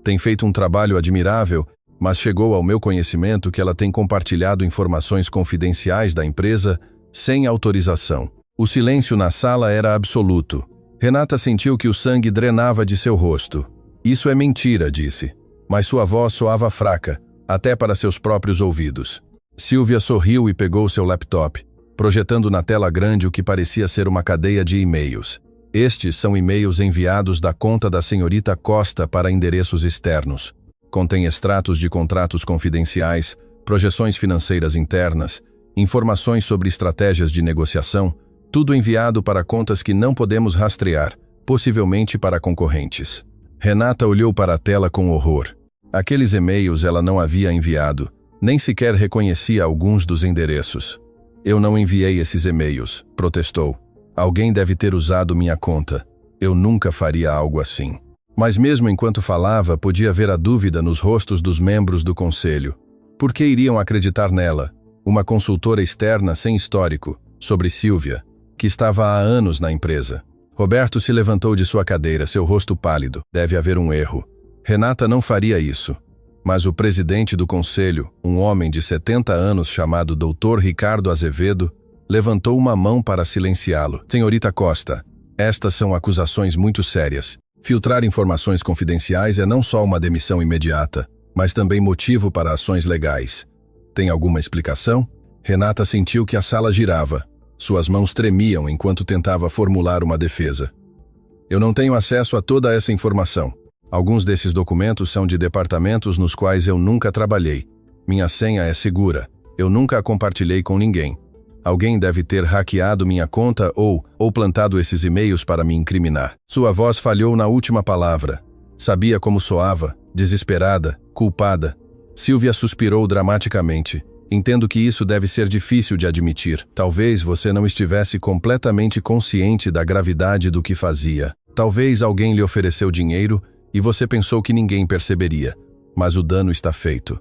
Tem feito um trabalho admirável, mas chegou ao meu conhecimento que ela tem compartilhado informações confidenciais da empresa sem autorização. O silêncio na sala era absoluto. Renata sentiu que o sangue drenava de seu rosto. Isso é mentira, disse. mas sua voz soava fraca, até para seus próprios ouvidos. Silvia sorriu e pegou seu laptop, projetando na tela grande o que parecia ser uma cadeia de e-mails. Estes são e-mails enviados da conta da senhorita Costa para endereços externos. Contém extratos de contratos confidenciais, projeções financeiras internas, informações sobre estratégias de negociação, tudo enviado para contas que não podemos rastrear, possivelmente para concorrentes. Renata olhou para a tela com horror. Aqueles e-mails ela não havia enviado, nem sequer reconhecia alguns dos endereços. Eu não enviei esses e-mails, protestou. Alguém deve ter usado minha conta. Eu nunca faria algo assim. Mas mesmo enquanto falava, podia ver a dúvida nos rostos dos membros do conselho. Por que iriam acreditar nela, uma consultora externa sem histórico, sobre Silvia, que estava há anos na empresa? Roberto se levantou de sua cadeira, seu rosto pálido. Deve haver um erro. Renata não faria isso. Mas o presidente do conselho, um homem de 70 anos chamado Dr. Ricardo Azevedo, levantou uma mão para silenciá-lo. Senhorita Costa, estas são acusações muito sérias. Filtrar informações confidenciais é não só uma demissão imediata, mas também motivo para ações legais. Tem alguma explicação? Renata sentiu que a sala girava. Suas mãos tremiam enquanto tentava formular uma defesa. Eu não tenho acesso a toda essa informação. Alguns desses documentos são de departamentos nos quais eu nunca trabalhei. Minha senha é segura. Eu nunca a compartilhei com ninguém. Alguém deve ter hackeado minha conta ou plantado esses e-mails para me incriminar. Sua voz falhou na última palavra. Sabia como soava, desesperada, culpada. Silvia suspirou dramaticamente. Entendo que isso deve ser difícil de admitir. Talvez você não estivesse completamente consciente da gravidade do que fazia. Talvez alguém lhe ofereceu dinheiro e você pensou que ninguém perceberia. Mas o dano está feito.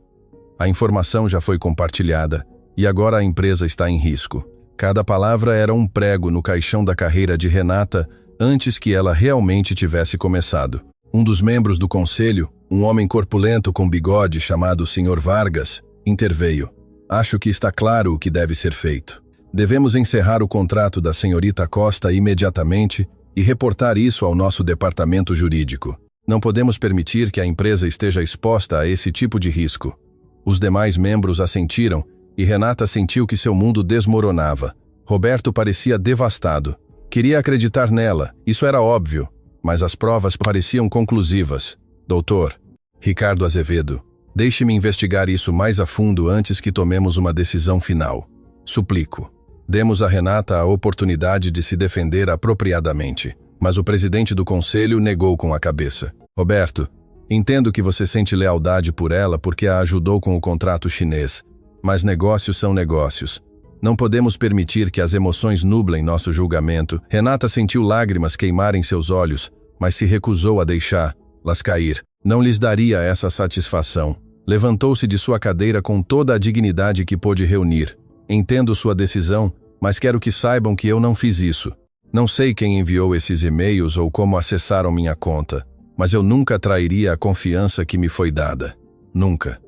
A informação já foi compartilhada. E agora a empresa está em risco. Cada palavra era um prego no caixão da carreira de Renata antes que ela realmente tivesse começado. Um dos membros do conselho, um homem corpulento com bigode chamado Sr. Vargas, interveio. Acho que está claro o que deve ser feito. Devemos encerrar o contrato da senhorita Costa imediatamente e reportar isso ao nosso departamento jurídico. Não podemos permitir que a empresa esteja exposta a esse tipo de risco. Os demais membros assentiram e Renata sentiu que seu mundo desmoronava. Roberto parecia devastado. Queria acreditar nela, isso era óbvio, mas as provas pareciam conclusivas. Doutor, Ricardo Azevedo, deixe-me investigar isso mais a fundo antes que tomemos uma decisão final. Suplico. Demos a Renata a oportunidade de se defender apropriadamente, mas o presidente do conselho negou com a cabeça. Roberto, entendo que você sente lealdade por ela porque a ajudou com o contrato chinês, mas negócios são negócios. Não podemos permitir que as emoções nublem nosso julgamento. Renata sentiu lágrimas queimarem seus olhos, mas se recusou a deixá-las cair. Não lhes daria essa satisfação. Levantou-se de sua cadeira com toda a dignidade que pôde reunir. Entendo sua decisão, mas quero que saibam que eu não fiz isso. Não sei quem enviou esses e-mails ou como acessaram minha conta, mas eu nunca trairia a confiança que me foi dada. Nunca.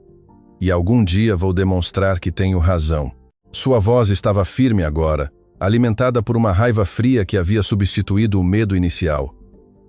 E algum dia vou demonstrar que tenho razão. Sua voz estava firme agora, alimentada por uma raiva fria que havia substituído o medo inicial.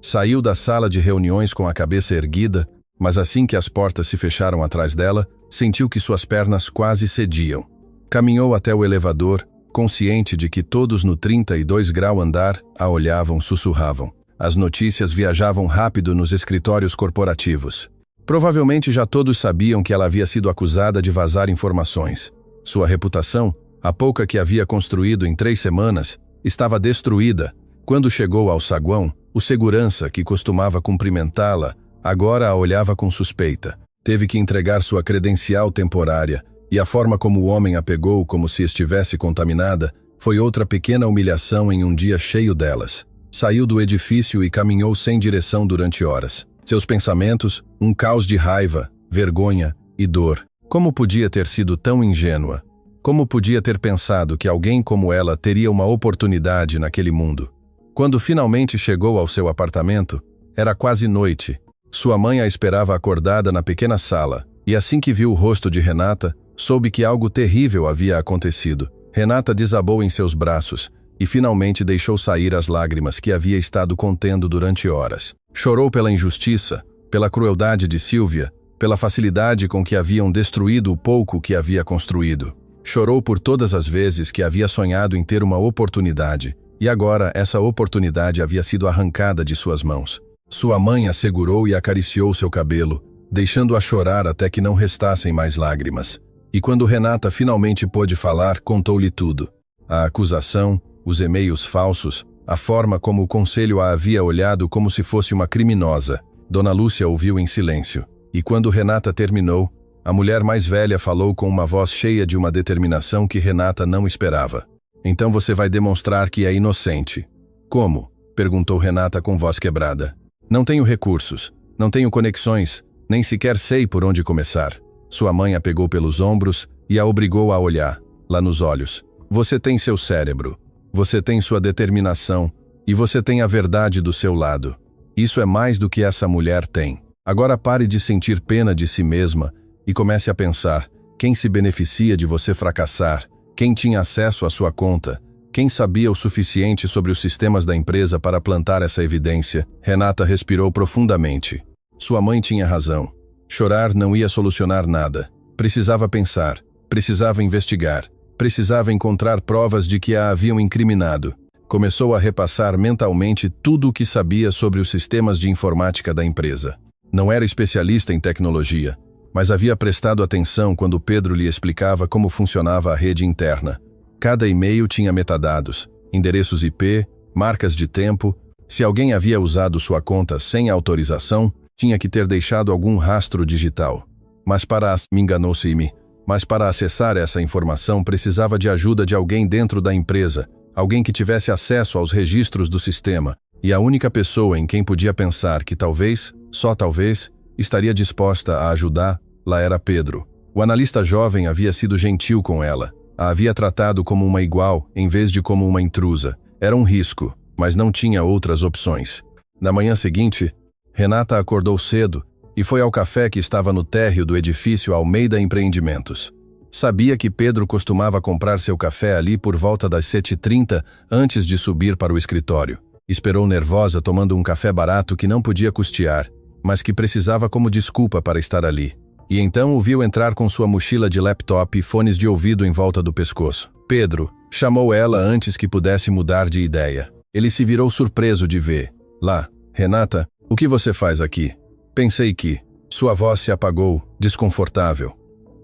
Saiu da sala de reuniões com a cabeça erguida, mas assim que as portas se fecharam atrás dela, sentiu que suas pernas quase cediam. Caminhou até o elevador, consciente de que todos no 32 grau andar a olhavam, sussurravam. As notícias viajavam rápido nos escritórios corporativos. Provavelmente já todos sabiam que ela havia sido acusada de vazar informações. Sua reputação, a pouca que havia construído em 3 semanas, estava destruída. Quando chegou ao saguão, o segurança, que costumava cumprimentá-la, agora a olhava com suspeita. Teve que entregar sua credencial temporária, e a forma como o homem a pegou como se estivesse contaminada foi outra pequena humilhação em um dia cheio delas. Saiu do edifício e caminhou sem direção durante horas. Seus pensamentos, um caos de raiva, vergonha e dor. Como podia ter sido tão ingênua? Como podia ter pensado que alguém como ela teria uma oportunidade naquele mundo? Quando finalmente chegou ao seu apartamento, era quase noite. Sua mãe a esperava acordada na pequena sala, e assim que viu o rosto de Renata, soube que algo terrível havia acontecido. Renata desabou em seus braços e finalmente deixou sair as lágrimas que havia estado contendo durante horas. Chorou pela injustiça, pela crueldade de Silvia, pela facilidade com que haviam destruído o pouco que havia construído. Chorou por todas as vezes que havia sonhado em ter uma oportunidade, e agora essa oportunidade havia sido arrancada de suas mãos. Sua mãe a segurou e acariciou seu cabelo, deixando-a chorar até que não restassem mais lágrimas. E quando Renata finalmente pôde falar, contou-lhe tudo. A acusação, os e-mails falsos, a forma como o conselho a havia olhado como se fosse uma criminosa. Dona Lúcia ouviu em silêncio. E quando Renata terminou, a mulher mais velha falou com uma voz cheia de uma determinação que Renata não esperava. Então você vai demonstrar que é inocente. Como? Perguntou Renata com voz quebrada. Não tenho recursos, não tenho conexões, nem sequer sei por onde começar. Sua mãe a pegou pelos ombros e a obrigou a olhar, lá nos olhos. Você tem seu cérebro, você tem sua determinação e você tem a verdade do seu lado. Isso é mais do que essa mulher tem. Agora pare de sentir pena de si mesma e comece a pensar quem se beneficia de você fracassar, quem tinha acesso à sua conta, quem sabia o suficiente sobre os sistemas da empresa para plantar essa evidência. Renata respirou profundamente. Sua mãe tinha razão. Chorar não ia solucionar nada. Precisava pensar, precisava investigar, precisava encontrar provas de que a haviam incriminado. Começou a repassar mentalmente tudo o que sabia sobre os sistemas de informática da empresa. Não era especialista em tecnologia, mas havia prestado atenção quando Pedro lhe explicava como funcionava a rede interna. Cada e-mail tinha metadados, endereços IP, marcas de tempo. Se alguém havia usado sua conta sem autorização, tinha que ter deixado algum rastro digital. Mas para acessar essa informação precisava de ajuda de alguém dentro da empresa, alguém que tivesse acesso aos registros do sistema, e a única pessoa em quem podia pensar que talvez, só talvez, estaria disposta a ajudá-la era Pedro. O analista jovem havia sido gentil com ela. A havia tratado como uma igual, em vez de como uma intrusa. Era um risco, mas não tinha outras opções. Na manhã seguinte, Renata acordou cedo e foi ao café que estava no térreo do edifício Almeida Empreendimentos. Sabia que Pedro costumava comprar seu café ali por volta das 7h30 antes de subir para o escritório. Esperou nervosa tomando um café barato que não podia custear, mas que precisava como desculpa para estar ali. E então o viu entrar com sua mochila de laptop e fones de ouvido em volta do pescoço. Pedro chamou ela antes que pudesse mudar de ideia. Ele se virou surpreso de ver. Lá, Renata, o que você faz aqui? Pensei que... Sua voz se apagou, desconfortável.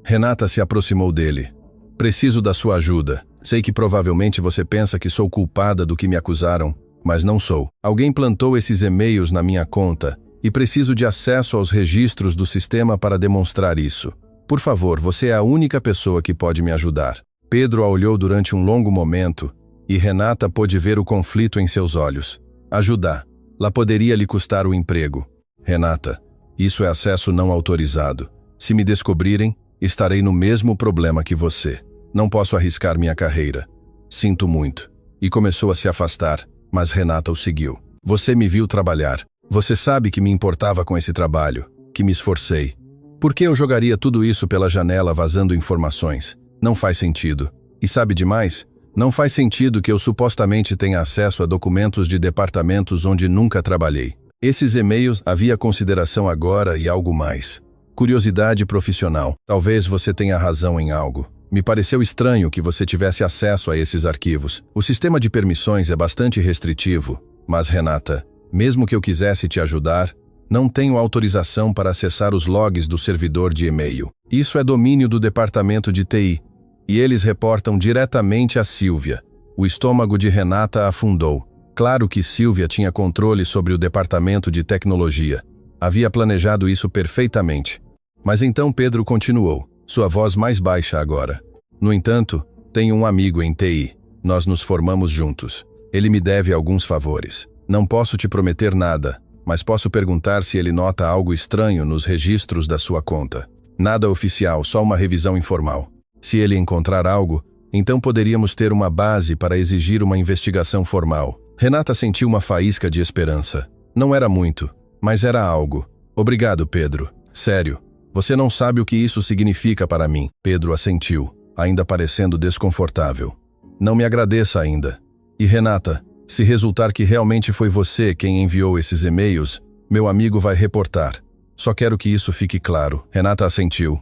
Renata se aproximou dele. Preciso da sua ajuda. Sei que provavelmente você pensa que sou culpada do que me acusaram, mas não sou. Alguém plantou esses e-mails na minha conta e preciso de acesso aos registros do sistema para demonstrar isso. Por favor, você é a única pessoa que pode me ajudar. Pedro a olhou durante um longo momento e Renata pôde ver o conflito em seus olhos. Ajudar. Lá poderia lhe custar o emprego. Renata, isso é acesso não autorizado. Se me descobrirem, estarei no mesmo problema que você. Não posso arriscar minha carreira. Sinto muito. E começou a se afastar, mas Renata o seguiu. Você me viu trabalhar. Você sabe que me importava com esse trabalho, que me esforcei. Por que eu jogaria tudo isso pela janela vazando informações? Não faz sentido. E sabe demais? Não faz sentido que eu supostamente tenha acesso a documentos de departamentos onde nunca trabalhei. Esses e-mails havia consideração agora e algo mais. Curiosidade profissional. Talvez você tenha razão em algo. Me pareceu estranho que você tivesse acesso a esses arquivos. O sistema de permissões é bastante restritivo. Mas, Renata, mesmo que eu quisesse te ajudar, não tenho autorização para acessar os logs do servidor de e-mail. Isso é domínio do departamento de TI. E eles reportam diretamente a Sílvia. O estômago de Renata afundou. Claro que Sílvia tinha controle sobre o departamento de tecnologia. Havia planejado isso perfeitamente. Mas então Pedro continuou, sua voz mais baixa agora. No entanto, tenho um amigo em TI. Nós nos formamos juntos. Ele me deve alguns favores. Não posso te prometer nada, mas posso perguntar se ele nota algo estranho nos registros da sua conta. Nada oficial, só uma revisão informal. Se ele encontrar algo, então poderíamos ter uma base para exigir uma investigação formal. Renata sentiu uma faísca de esperança. Não era muito, mas era algo. Obrigado, Pedro. Sério, você não sabe o que isso significa para mim. Pedro assentiu, ainda parecendo desconfortável. Não me agradeça ainda. E Renata, se resultar que realmente foi você quem enviou esses e-mails, meu amigo vai reportar. Só quero que isso fique claro. Renata assentiu.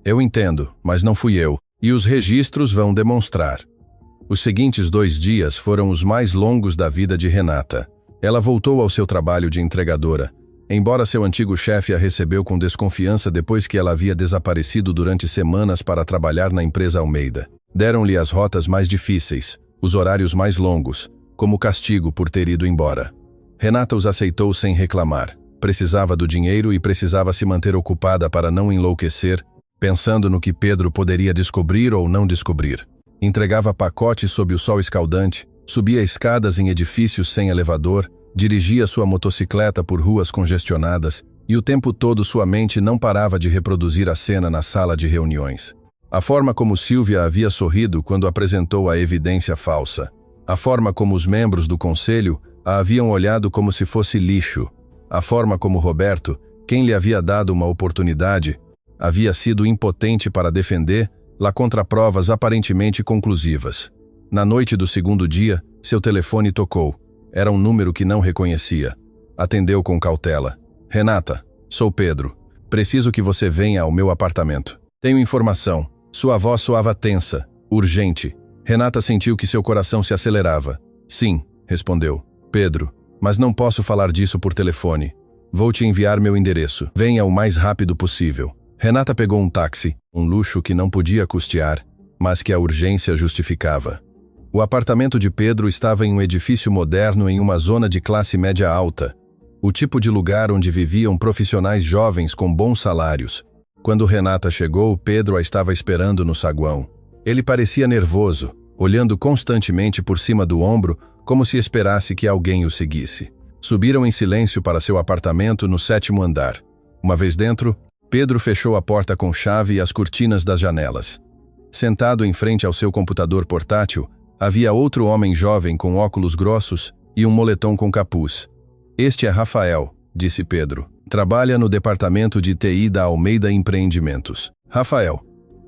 Eu entendo, mas não fui eu. E os registros vão demonstrar. Os seguintes 2 dias foram os mais longos da vida de Renata. Ela voltou ao seu trabalho de entregadora, embora seu antigo chefe a recebeu com desconfiança depois que ela havia desaparecido durante semanas para trabalhar na empresa Almeida. Deram-lhe as rotas mais difíceis, os horários mais longos, como castigo por ter ido embora. Renata os aceitou sem reclamar. Precisava do dinheiro e precisava se manter ocupada para não enlouquecer, pensando no que Pedro poderia descobrir ou não descobrir. Entregava pacotes sob o sol escaldante, subia escadas em edifícios sem elevador, dirigia sua motocicleta por ruas congestionadas e o tempo todo sua mente não parava de reproduzir a cena na sala de reuniões. A forma como Silvia havia sorrido quando apresentou a evidência falsa. A forma como os membros do conselho a haviam olhado como se fosse lixo. A forma como Roberto, quem lhe havia dado uma oportunidade, havia sido impotente para defender lá contra provas aparentemente conclusivas. Na noite do segundo dia, seu telefone tocou. Era um número que não reconhecia. Atendeu com cautela. Renata, sou Pedro. Preciso que você venha ao meu apartamento. Tenho informação. Sua voz soava tensa, urgente. Renata sentiu que seu coração se acelerava. Sim, respondeu. Pedro, mas não posso falar disso por telefone. Vou te enviar meu endereço. Venha o mais rápido possível. Renata pegou um táxi, um luxo que não podia custear, mas que a urgência justificava. O apartamento de Pedro estava em um edifício moderno em uma zona de classe média alta, o tipo de lugar onde viviam profissionais jovens com bons salários. Quando Renata chegou, Pedro a estava esperando no saguão. Ele parecia nervoso, olhando constantemente por cima do ombro, como se esperasse que alguém o seguisse. Subiram em silêncio para seu apartamento no 7º andar. Uma vez dentro, Pedro fechou a porta com chave e as cortinas das janelas. Sentado em frente ao seu computador portátil, havia outro homem jovem com óculos grossos e um moletom com capuz. Este é Rafael, disse Pedro. Trabalha no departamento de TI da Almeida Empreendimentos. Rafael,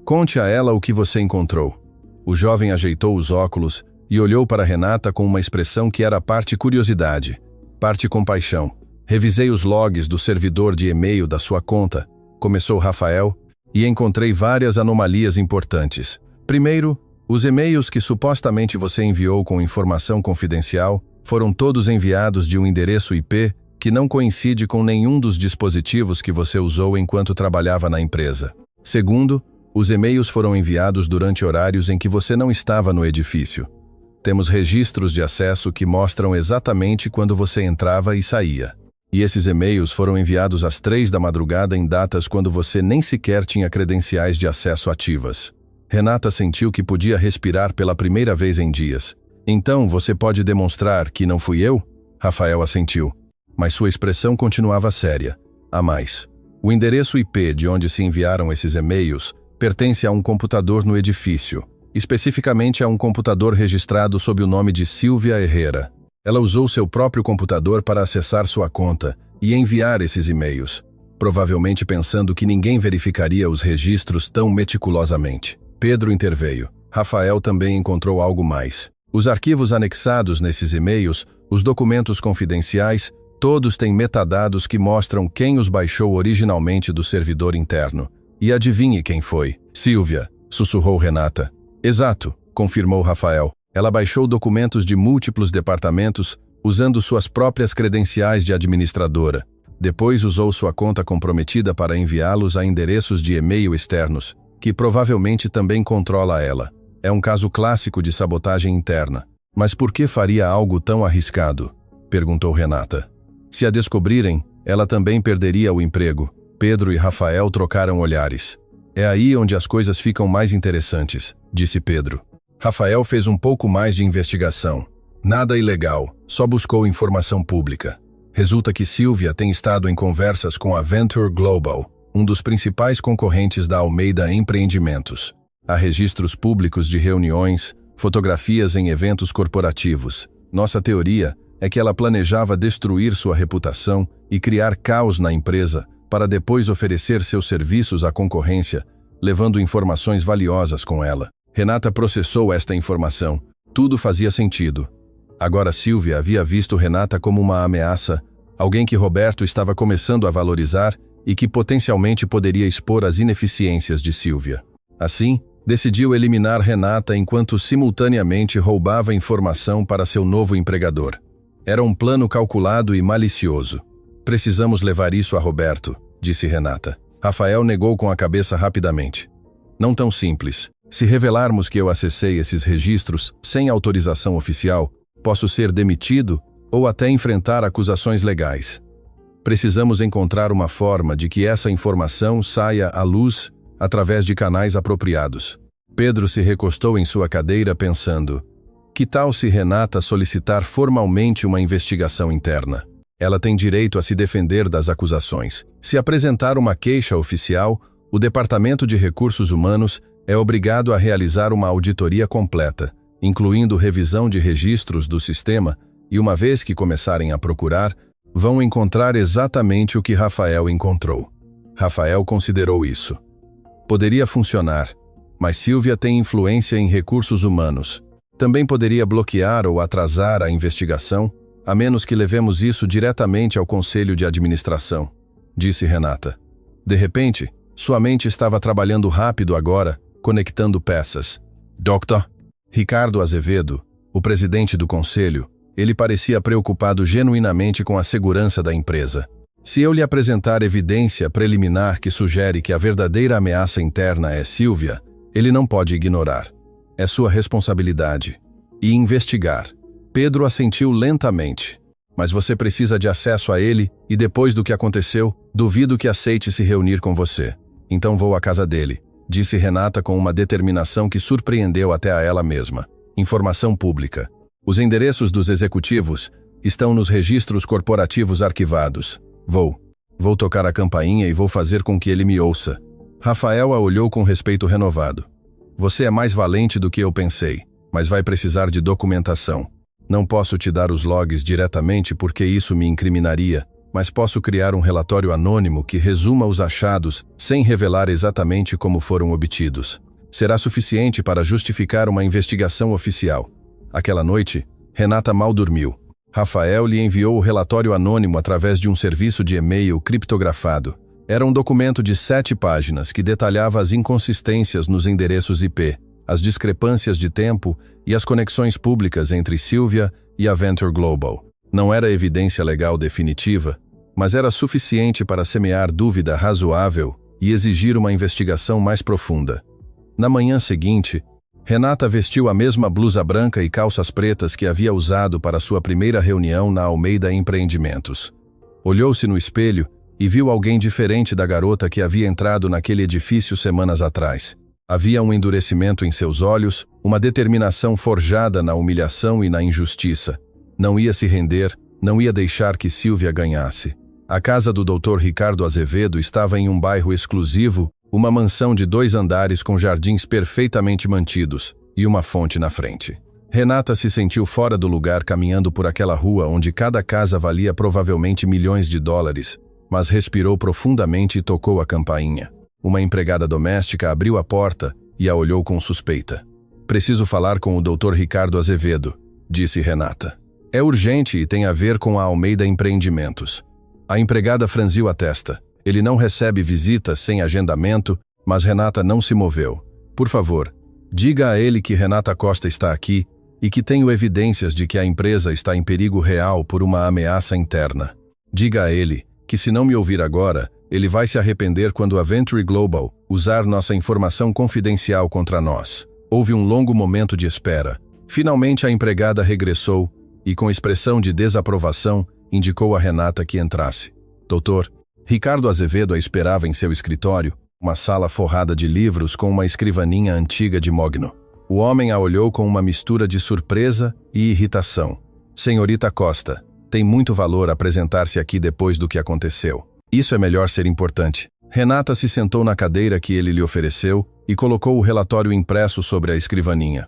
conte a ela o que você encontrou. O jovem ajeitou os óculos e olhou para Renata com uma expressão que era parte curiosidade, parte compaixão. Revisei os logs do servidor de e-mail da sua conta, começou Rafael, e encontrei várias anomalias importantes. Primeiro, os e-mails que supostamente você enviou com informação confidencial foram todos enviados de um endereço IP que não coincide com nenhum dos dispositivos que você usou enquanto trabalhava na empresa. Segundo, os e-mails foram enviados durante horários em que você não estava no edifício. Temos registros de acesso que mostram exatamente quando você entrava e saía. E esses e-mails foram enviados às 3 da madrugada em datas quando você nem sequer tinha credenciais de acesso ativas. Renata sentiu que podia respirar pela primeira vez em dias. Então, você pode demonstrar que não fui eu? Rafael assentiu. Mas sua expressão continuava séria. A mais. O endereço IP de onde se enviaram esses e-mails pertence a um computador no edifício, especificamente a um computador registrado sob o nome de Silvia Herrera. Ela usou seu próprio computador para acessar sua conta e enviar esses e-mails, provavelmente pensando que ninguém verificaria os registros tão meticulosamente. Pedro interveio. Rafael também encontrou algo mais. Os arquivos anexados nesses e-mails, os documentos confidenciais, todos têm metadados que mostram quem os baixou originalmente do servidor interno. E adivinhe quem foi. Silvia, sussurrou Renata. Exato, confirmou Rafael. Ela baixou documentos de múltiplos departamentos usando suas próprias credenciais de administradora. Depois usou sua conta comprometida para enviá-los a endereços de e-mail externos, que provavelmente também controla ela. É um caso clássico de sabotagem interna. Mas por que faria algo tão arriscado? Perguntou Renata. Se a descobrirem, ela também perderia o emprego. Pedro e Rafael trocaram olhares. É aí onde as coisas ficam mais interessantes, disse Pedro. Rafael fez um pouco mais de investigação. Nada ilegal, só buscou informação pública. Resulta que Silvia tem estado em conversas com a Venture Global, um dos principais concorrentes da Almeida Empreendimentos. Há registros públicos de reuniões, fotografias em eventos corporativos. Nossa teoria é que ela planejava destruir sua reputação e criar caos na empresa para depois oferecer seus serviços à concorrência, levando informações valiosas com ela. Renata processou esta informação. Tudo fazia sentido. Agora Silvia havia visto Renata como uma ameaça, alguém que Roberto estava começando a valorizar e que potencialmente poderia expor as ineficiências de Silvia. Assim, decidiu eliminar Renata enquanto simultaneamente roubava informação para seu novo empregador. Era um plano calculado e malicioso. Precisamos levar isso a Roberto, disse Renata. Rafael negou com a cabeça rapidamente. Não tão simples. Se revelarmos que eu acessei esses registros sem autorização oficial, posso ser demitido ou até enfrentar acusações legais. Precisamos encontrar uma forma de que essa informação saia à luz através de canais apropriados. Pedro se recostou em sua cadeira pensando: que tal se Renata solicitar formalmente uma investigação interna? Ela tem direito a se defender das acusações. Se apresentar uma queixa oficial, o Departamento de Recursos Humanos é obrigado a realizar uma auditoria completa, incluindo revisão de registros do sistema, e uma vez que começarem a procurar, vão encontrar exatamente o que Rafael encontrou. Rafael considerou isso. Poderia funcionar, mas Silvia tem influência em recursos humanos. Também poderia bloquear ou atrasar a investigação, a menos que levemos isso diretamente ao Conselho de Administração, disse Renata. De repente, sua mente estava trabalhando rápido agora, conectando peças. Dr. Ricardo Azevedo, o presidente do conselho, ele parecia preocupado genuinamente com a segurança da empresa. Se eu lhe apresentar evidência preliminar que sugere que a verdadeira ameaça interna é Silvia, ele não pode ignorar. É sua responsabilidade. E investigar. Pedro assentiu lentamente. Mas você precisa de acesso a ele e depois do que aconteceu, duvido que aceite se reunir com você. Então vou à casa dele, disse Renata com uma determinação que surpreendeu até a ela mesma. Informação pública. Os endereços dos executivos estão nos registros corporativos arquivados. Vou tocar a campainha e vou fazer com que ele me ouça. Rafael a olhou com respeito renovado. Você é mais valente do que eu pensei, mas vai precisar de documentação. Não posso te dar os logs diretamente porque isso me incriminaria, mas posso criar um relatório anônimo que resuma os achados sem revelar exatamente como foram obtidos. Será suficiente para justificar uma investigação oficial. Aquela noite, Renata mal dormiu. Rafael lhe enviou o relatório anônimo através de um serviço de e-mail criptografado. Era um documento de 7 páginas que detalhava as inconsistências nos endereços IP, as discrepâncias de tempo e as conexões públicas entre Silvia e a Venture Global. Não era evidência legal definitiva, mas era suficiente para semear dúvida razoável e exigir uma investigação mais profunda. Na manhã seguinte, Renata vestiu a mesma blusa branca e calças pretas que havia usado para sua primeira reunião na Almeida Empreendimentos. Olhou-se no espelho e viu alguém diferente da garota que havia entrado naquele edifício semanas atrás. Havia um endurecimento em seus olhos, uma determinação forjada na humilhação e na injustiça. Não ia se render, não ia deixar que Silvia ganhasse. A casa do Dr. Ricardo Azevedo estava em um bairro exclusivo, uma mansão de 2 andares com jardins perfeitamente mantidos e uma fonte na frente. Renata se sentiu fora do lugar caminhando por aquela rua onde cada casa valia provavelmente milhões de dólares, mas respirou profundamente e tocou a campainha. Uma empregada doméstica abriu a porta e a olhou com suspeita. Preciso falar com o Dr. Ricardo Azevedo, disse Renata. É urgente e tem a ver com a Almeida Empreendimentos. A empregada franziu a testa. Ele não recebe visitas sem agendamento, mas Renata não se moveu. Por favor, diga a ele que Renata Costa está aqui e que tenho evidências de que a empresa está em perigo real por uma ameaça interna. Diga a ele que se não me ouvir agora, ele vai se arrepender quando a Venture Global usar nossa informação confidencial contra nós. Houve um longo momento de espera. Finalmente a empregada regressou e, com expressão de desaprovação, indicou a Renata que entrasse. Doutor, Ricardo Azevedo a esperava em seu escritório, uma sala forrada de livros com uma escrivaninha antiga de mogno. O homem a olhou com uma mistura de surpresa e irritação. Senhorita Costa, tem muito valor apresentar-se aqui depois do que aconteceu. Isso é melhor ser importante. Renata se sentou na cadeira que ele lhe ofereceu e colocou o relatório impresso sobre a escrivaninha.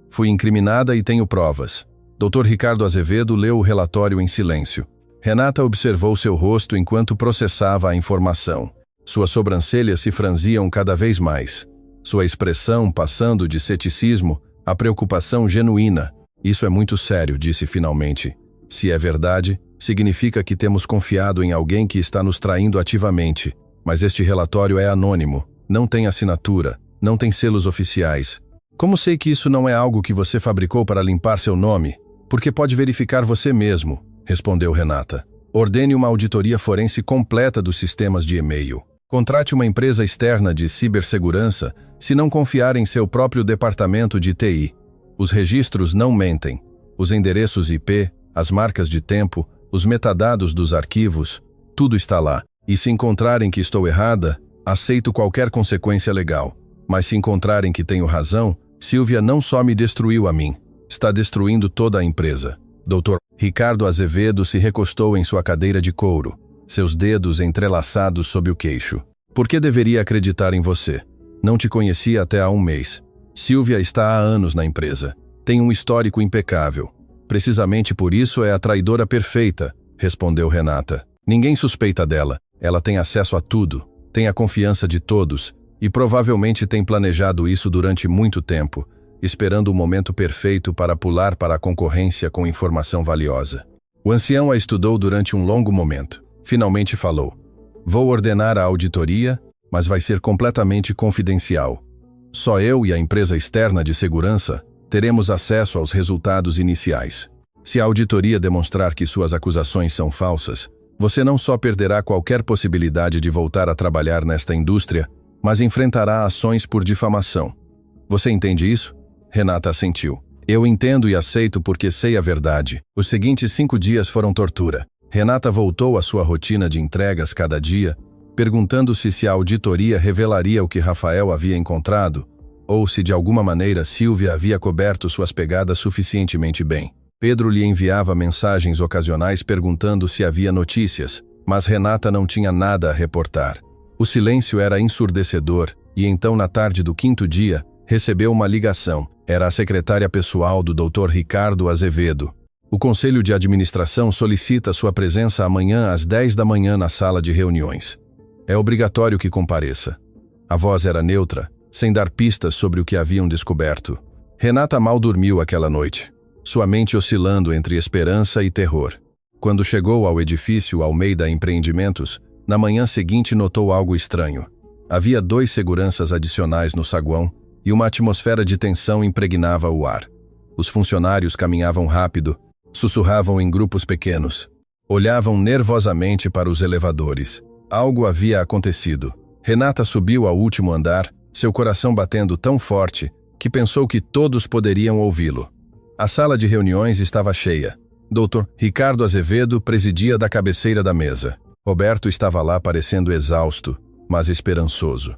Fui incriminada e tenho provas. Dr. Ricardo Azevedo leu o relatório em silêncio. Renata observou seu rosto enquanto processava a informação. Suas sobrancelhas se franziam cada vez mais. Sua expressão passando de ceticismo a preocupação genuína. Isso é muito sério, disse finalmente. Se é verdade, Significa que temos confiado em alguém que está nos traindo ativamente, mas este relatório é anônimo, não tem assinatura, não tem selos oficiais. Como sei que isso não é algo que você fabricou para limpar seu nome? Porque pode verificar você mesmo, respondeu Renata. Ordene uma auditoria forense completa dos sistemas de e-mail. Contrate uma empresa externa de cibersegurança se não confiar em seu próprio departamento de TI. Os registros não mentem. Os endereços IP, as marcas de tempo, os metadados dos arquivos, tudo está lá. E se encontrarem que estou errada, aceito qualquer consequência legal. Mas se encontrarem que tenho razão, Silvia não só me destruiu a mim, está destruindo toda a empresa. Dr. Ricardo Azevedo se recostou em sua cadeira de couro, seus dedos entrelaçados sob o queixo. Por que deveria acreditar em você? Não te conhecia até há um mês. Silvia está há anos na empresa. Tem um histórico impecável. Precisamente por isso é a traidora perfeita, respondeu Renata. Ninguém suspeita dela. Ela tem acesso a tudo, tem a confiança de todos e provavelmente tem planejado isso durante muito tempo, esperando o momento perfeito para pular para a concorrência com informação valiosa. O ancião a estudou durante um longo momento. Finalmente falou. Vou ordenar a auditoria, mas vai ser completamente confidencial. Só eu e a empresa externa de segurança teremos acesso aos resultados iniciais. Se a auditoria demonstrar que suas acusações são falsas, você não só perderá qualquer possibilidade de voltar a trabalhar nesta indústria, mas enfrentará ações por difamação. Você entende isso? Renata assentiu. Eu entendo e aceito porque sei a verdade. Os seguintes 5 dias foram tortura. Renata voltou à sua rotina de entregas cada dia, perguntando-se se a auditoria revelaria o que Rafael havia encontrado, ou se de alguma maneira Silvia havia coberto suas pegadas suficientemente bem. Pedro lhe enviava mensagens ocasionais perguntando se havia notícias, mas Renata não tinha nada a reportar. O silêncio era ensurdecedor, e então na tarde do 5º dia, recebeu uma ligação. Era a secretária pessoal do Dr. Ricardo Azevedo. O Conselho de Administração solicita sua presença amanhã às 10 da manhã na sala de reuniões. É obrigatório que compareça. A voz era neutra, sem dar pistas sobre o que haviam descoberto. Renata mal dormiu aquela noite, sua mente oscilando entre esperança e terror. Quando chegou ao edifício Almeida Empreendimentos, na manhã seguinte notou algo estranho. Havia 2 seguranças adicionais no saguão e uma atmosfera de tensão impregnava o ar. Os funcionários caminhavam rápido, sussurravam em grupos pequenos, olhavam nervosamente para os elevadores. Algo havia acontecido. Renata subiu ao último andar, seu coração batendo tão forte que pensou que todos poderiam ouvi-lo. A sala de reuniões estava cheia. Dr. Ricardo Azevedo presidia da cabeceira da mesa. Roberto estava lá parecendo exausto, mas esperançoso.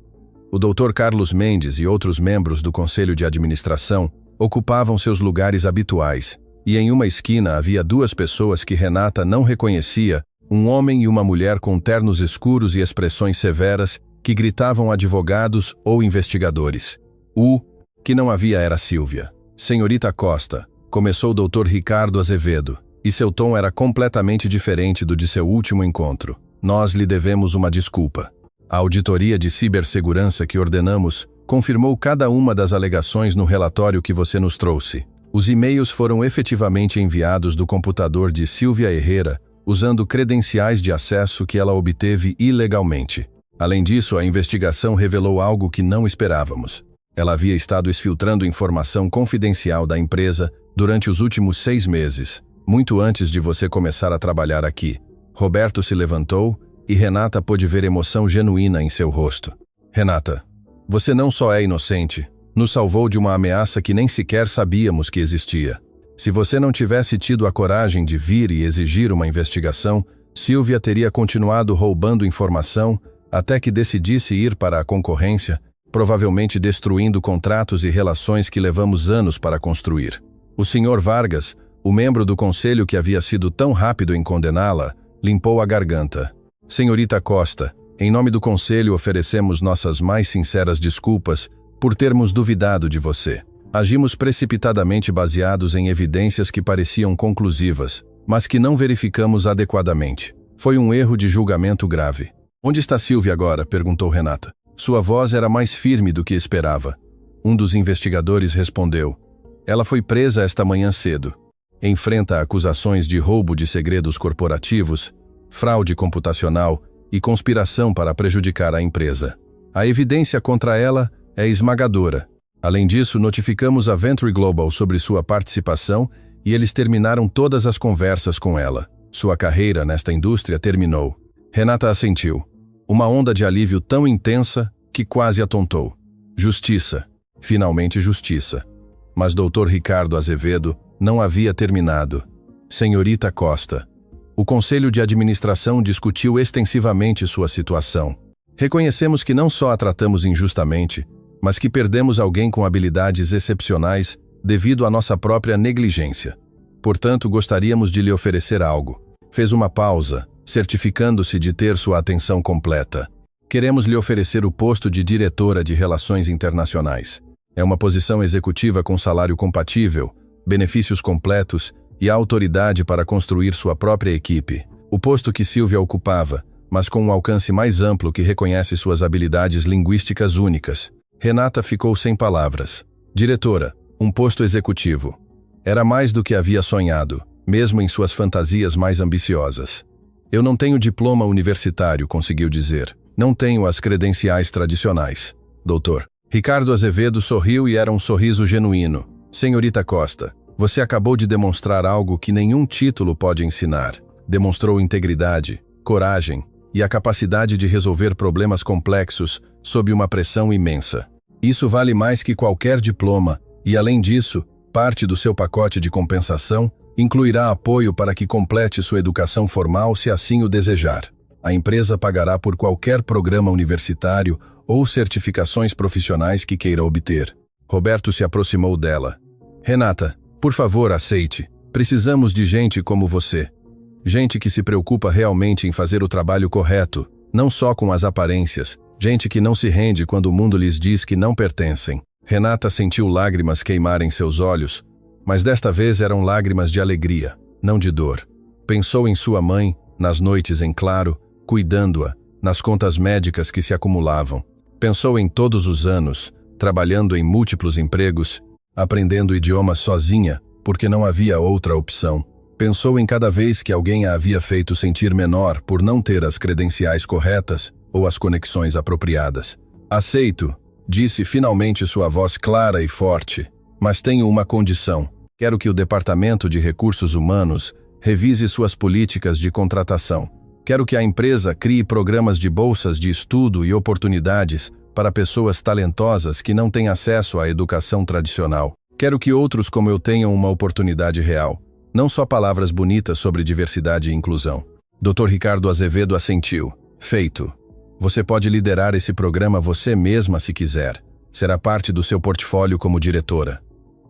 O Dr. Carlos Mendes e outros membros do Conselho de Administração ocupavam seus lugares habituais, e em uma esquina havia 2 pessoas que Renata não reconhecia, um homem e uma mulher com ternos escuros e expressões severas que gritavam advogados ou investigadores. O que não havia era Silvia. Senhorita Costa, começou o Dr. Ricardo Azevedo, e seu tom era completamente diferente do de seu último encontro. Nós lhe devemos uma desculpa. A auditoria de cibersegurança que ordenamos confirmou cada uma das alegações no relatório que você nos trouxe. Os e-mails foram efetivamente enviados do computador de Silvia Herrera, usando credenciais de acesso que ela obteve ilegalmente. Além disso, a investigação revelou algo que não esperávamos. Ela havia estado exfiltrando informação confidencial da empresa durante os últimos 6 meses, muito antes de você começar a trabalhar aqui. Roberto se levantou e Renata pôde ver emoção genuína em seu rosto. Renata, você não só é inocente, nos salvou de uma ameaça que nem sequer sabíamos que existia. Se você não tivesse tido a coragem de vir e exigir uma investigação, Silvia teria continuado roubando informação até que decidisse ir para a concorrência, provavelmente destruindo contratos e relações que levamos anos para construir. O Sr. Vargas, o membro do conselho que havia sido tão rápido em condená-la, limpou a garganta. Senhorita Costa, em nome do conselho oferecemos nossas mais sinceras desculpas por termos duvidado de você. Agimos precipitadamente baseados em evidências que pareciam conclusivas, mas que não verificamos adequadamente. Foi um erro de julgamento grave. Onde está Silvia agora? Perguntou Renata. Sua voz era mais firme do que esperava. Um dos investigadores respondeu. Ela foi presa esta manhã cedo. enfrenta acusações de roubo de segredos corporativos, fraude computacional e conspiração para prejudicar a empresa. A evidência contra ela é esmagadora. Além disso, notificamos a Venture Global sobre sua participação e eles terminaram todas as conversas com ela. Sua carreira nesta indústria terminou. Renata assentiu. Uma onda de alívio tão intensa que quase a tontou. Justiça. Finalmente justiça. Mas Dr. Ricardo Azevedo não havia terminado. Senhorita Costa. O Conselho de Administração discutiu extensivamente sua situação. Reconhecemos que não só a tratamos injustamente, mas que perdemos alguém com habilidades excepcionais devido à nossa própria negligência. Portanto, gostaríamos de lhe oferecer algo. Fez uma pausa, certificando-se de ter sua atenção completa. Queremos lhe oferecer o posto de diretora de Relações Internacionais. É uma posição executiva com salário compatível, benefícios completos e a autoridade para construir sua própria equipe. O posto que Silvia ocupava, mas com um alcance mais amplo que reconhece suas habilidades linguísticas únicas. Renata ficou sem palavras. Diretora, um posto executivo. Era mais do que havia sonhado, mesmo em suas fantasias mais ambiciosas. Eu não tenho diploma universitário, conseguiu dizer. Não tenho as credenciais tradicionais. Doutor. Ricardo Azevedo sorriu e era um sorriso genuíno. Senhorita Costa, você acabou de demonstrar algo que nenhum título pode ensinar. Demonstrou integridade, coragem e a capacidade de resolver problemas complexos sob uma pressão imensa. Isso vale mais que qualquer diploma e, além disso, parte do seu pacote de compensação incluirá apoio para que complete sua educação formal se assim o desejar. A empresa pagará por qualquer programa universitário ou certificações profissionais que queira obter. Roberto se aproximou dela. Renata, por favor, aceite. Precisamos de gente como você. Gente que se preocupa realmente em fazer o trabalho correto, não só com as aparências. Gente que não se rende quando o mundo lhes diz que não pertencem. Renata sentiu lágrimas queimarem seus olhos, mas desta vez eram lágrimas de alegria, não de dor. Pensou em sua mãe, nas noites em claro, cuidando-a, nas contas médicas que se acumulavam. Pensou em todos os anos, trabalhando em múltiplos empregos, aprendendo idiomas sozinha, porque não havia outra opção. Pensou em cada vez que alguém a havia feito sentir menor por não ter as credenciais corretas ou as conexões apropriadas. Aceito, disse finalmente sua voz clara e forte, mas tenho uma condição. Quero que o Departamento de Recursos Humanos revise suas políticas de contratação. Quero que a empresa crie programas de bolsas de estudo e oportunidades para pessoas talentosas que não têm acesso à educação tradicional. Quero que outros como eu tenham uma oportunidade real, não só palavras bonitas sobre diversidade e inclusão. Dr. Ricardo Azevedo assentiu. Feito. Você pode liderar esse programa você mesma se quiser. Será parte do seu portfólio como diretora.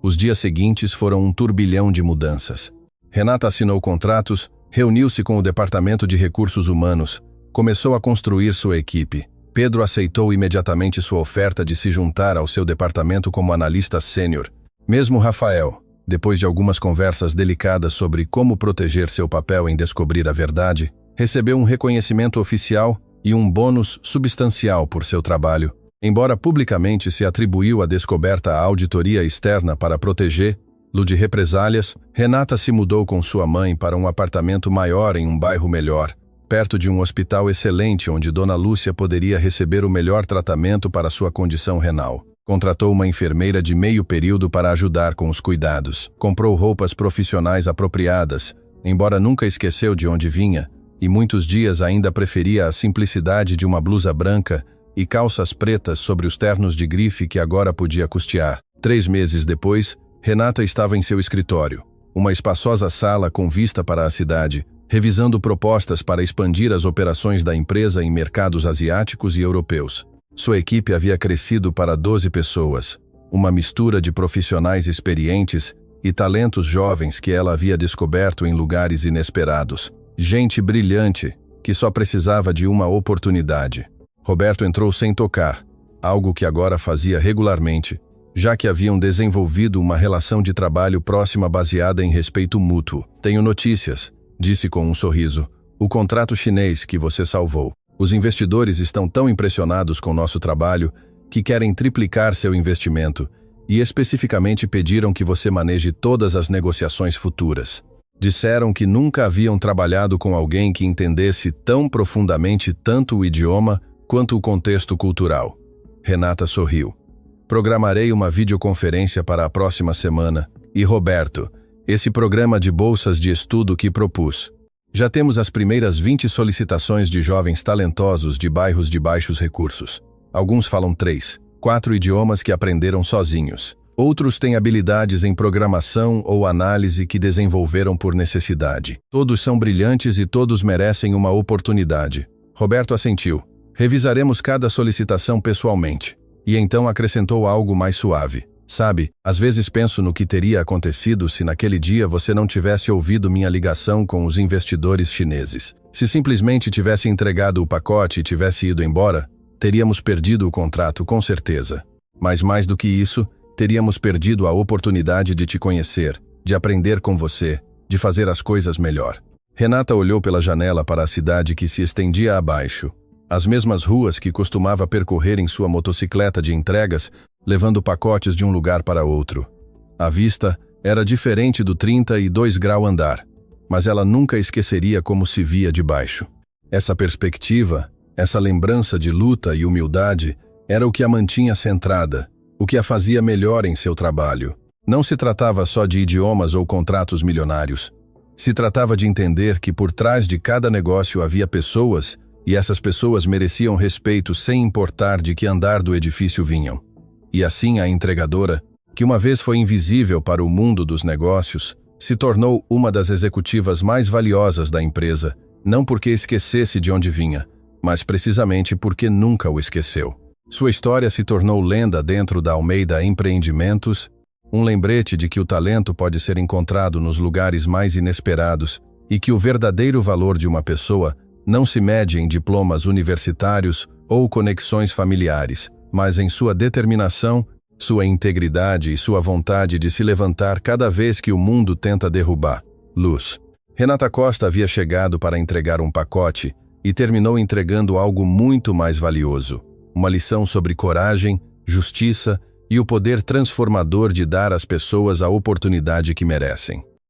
Os dias seguintes foram um turbilhão de mudanças. Renata assinou contratos, reuniu-se com o Departamento de Recursos Humanos, começou a construir sua equipe. Pedro aceitou imediatamente sua oferta de se juntar ao seu departamento como analista sênior. Mesmo Rafael, depois de algumas conversas delicadas sobre como proteger seu papel em descobrir a verdade, recebeu um reconhecimento oficial e um bônus substancial por seu trabalho. Embora publicamente se atribuiu a descoberta à auditoria externa para protegê-lo de represálias, Renata se mudou com sua mãe para um apartamento maior em um bairro melhor, perto de um hospital excelente onde Dona Lúcia poderia receber o melhor tratamento para sua condição renal. Contratou uma enfermeira de meio período para ajudar com os cuidados. Comprou roupas profissionais apropriadas, embora nunca esqueceu de onde vinha, e muitos dias ainda preferia a simplicidade de uma blusa branca e calças pretas sobre os ternos de grife que agora podia custear. 3 meses depois, Renata estava em seu escritório, uma espaçosa sala com vista para a cidade, revisando propostas para expandir as operações da empresa em mercados asiáticos e europeus. Sua equipe havia crescido para 12 pessoas, uma mistura de profissionais experientes e talentos jovens que ela havia descoberto em lugares inesperados. Gente brilhante, que só precisava de uma oportunidade. Roberto entrou sem tocar, algo que agora fazia regularmente, já que haviam desenvolvido uma relação de trabalho próxima baseada em respeito mútuo. Tenho notícias, disse com um sorriso. O contrato chinês que você salvou. Os investidores estão tão impressionados com nosso trabalho que querem triplicar seu investimento, e especificamente pediram que você maneje todas as negociações futuras. Disseram que nunca haviam trabalhado com alguém que entendesse tão profundamente tanto o idioma quanto o contexto cultural. Renata sorriu. Programarei uma videoconferência para a próxima semana. E Roberto, esse programa de bolsas de estudo que propus. Já temos as primeiras 20 solicitações de jovens talentosos de bairros de baixos recursos. Alguns falam 3, 4 idiomas que aprenderam sozinhos. Outros têm habilidades em programação ou análise que desenvolveram por necessidade. Todos são brilhantes e todos merecem uma oportunidade. Roberto assentiu. Revisaremos cada solicitação pessoalmente. E então acrescentou algo mais suave. Sabe, às vezes penso no que teria acontecido se naquele dia você não tivesse ouvido minha ligação com os investidores chineses. Se simplesmente tivesse entregado o pacote e tivesse ido embora, teríamos perdido o contrato com certeza. Mas mais do que isso, teríamos perdido a oportunidade de te conhecer, de aprender com você, de fazer as coisas melhor. Renata olhou pela janela para a cidade que se estendia abaixo. As mesmas ruas que costumava percorrer em sua motocicleta de entregas, levando pacotes de um lugar para outro. A vista era diferente do 32 grau andar, mas ela nunca esqueceria como se via de baixo. Essa perspectiva, essa lembrança de luta e humildade, era o que a mantinha centrada, o que a fazia melhor em seu trabalho. Não se tratava só de idiomas ou contratos milionários. Se tratava de entender que por trás de cada negócio havia pessoas, e essas pessoas mereciam respeito sem importar de que andar do edifício vinham. E assim a entregadora, que uma vez foi invisível para o mundo dos negócios, se tornou uma das executivas mais valiosas da empresa, não porque esquecesse de onde vinha, mas precisamente porque nunca o esqueceu. Sua história se tornou lenda dentro da Almeida Empreendimentos, um lembrete de que o talento pode ser encontrado nos lugares mais inesperados e que o verdadeiro valor de uma pessoa não se mede em diplomas universitários ou conexões familiares, mas em sua determinação, sua integridade e sua vontade de se levantar cada vez que o mundo tenta derrubar. Luz. Renata Costa havia chegado para entregar um pacote e terminou entregando algo muito mais valioso. Uma lição sobre coragem, justiça e o poder transformador de dar às pessoas a oportunidade que merecem.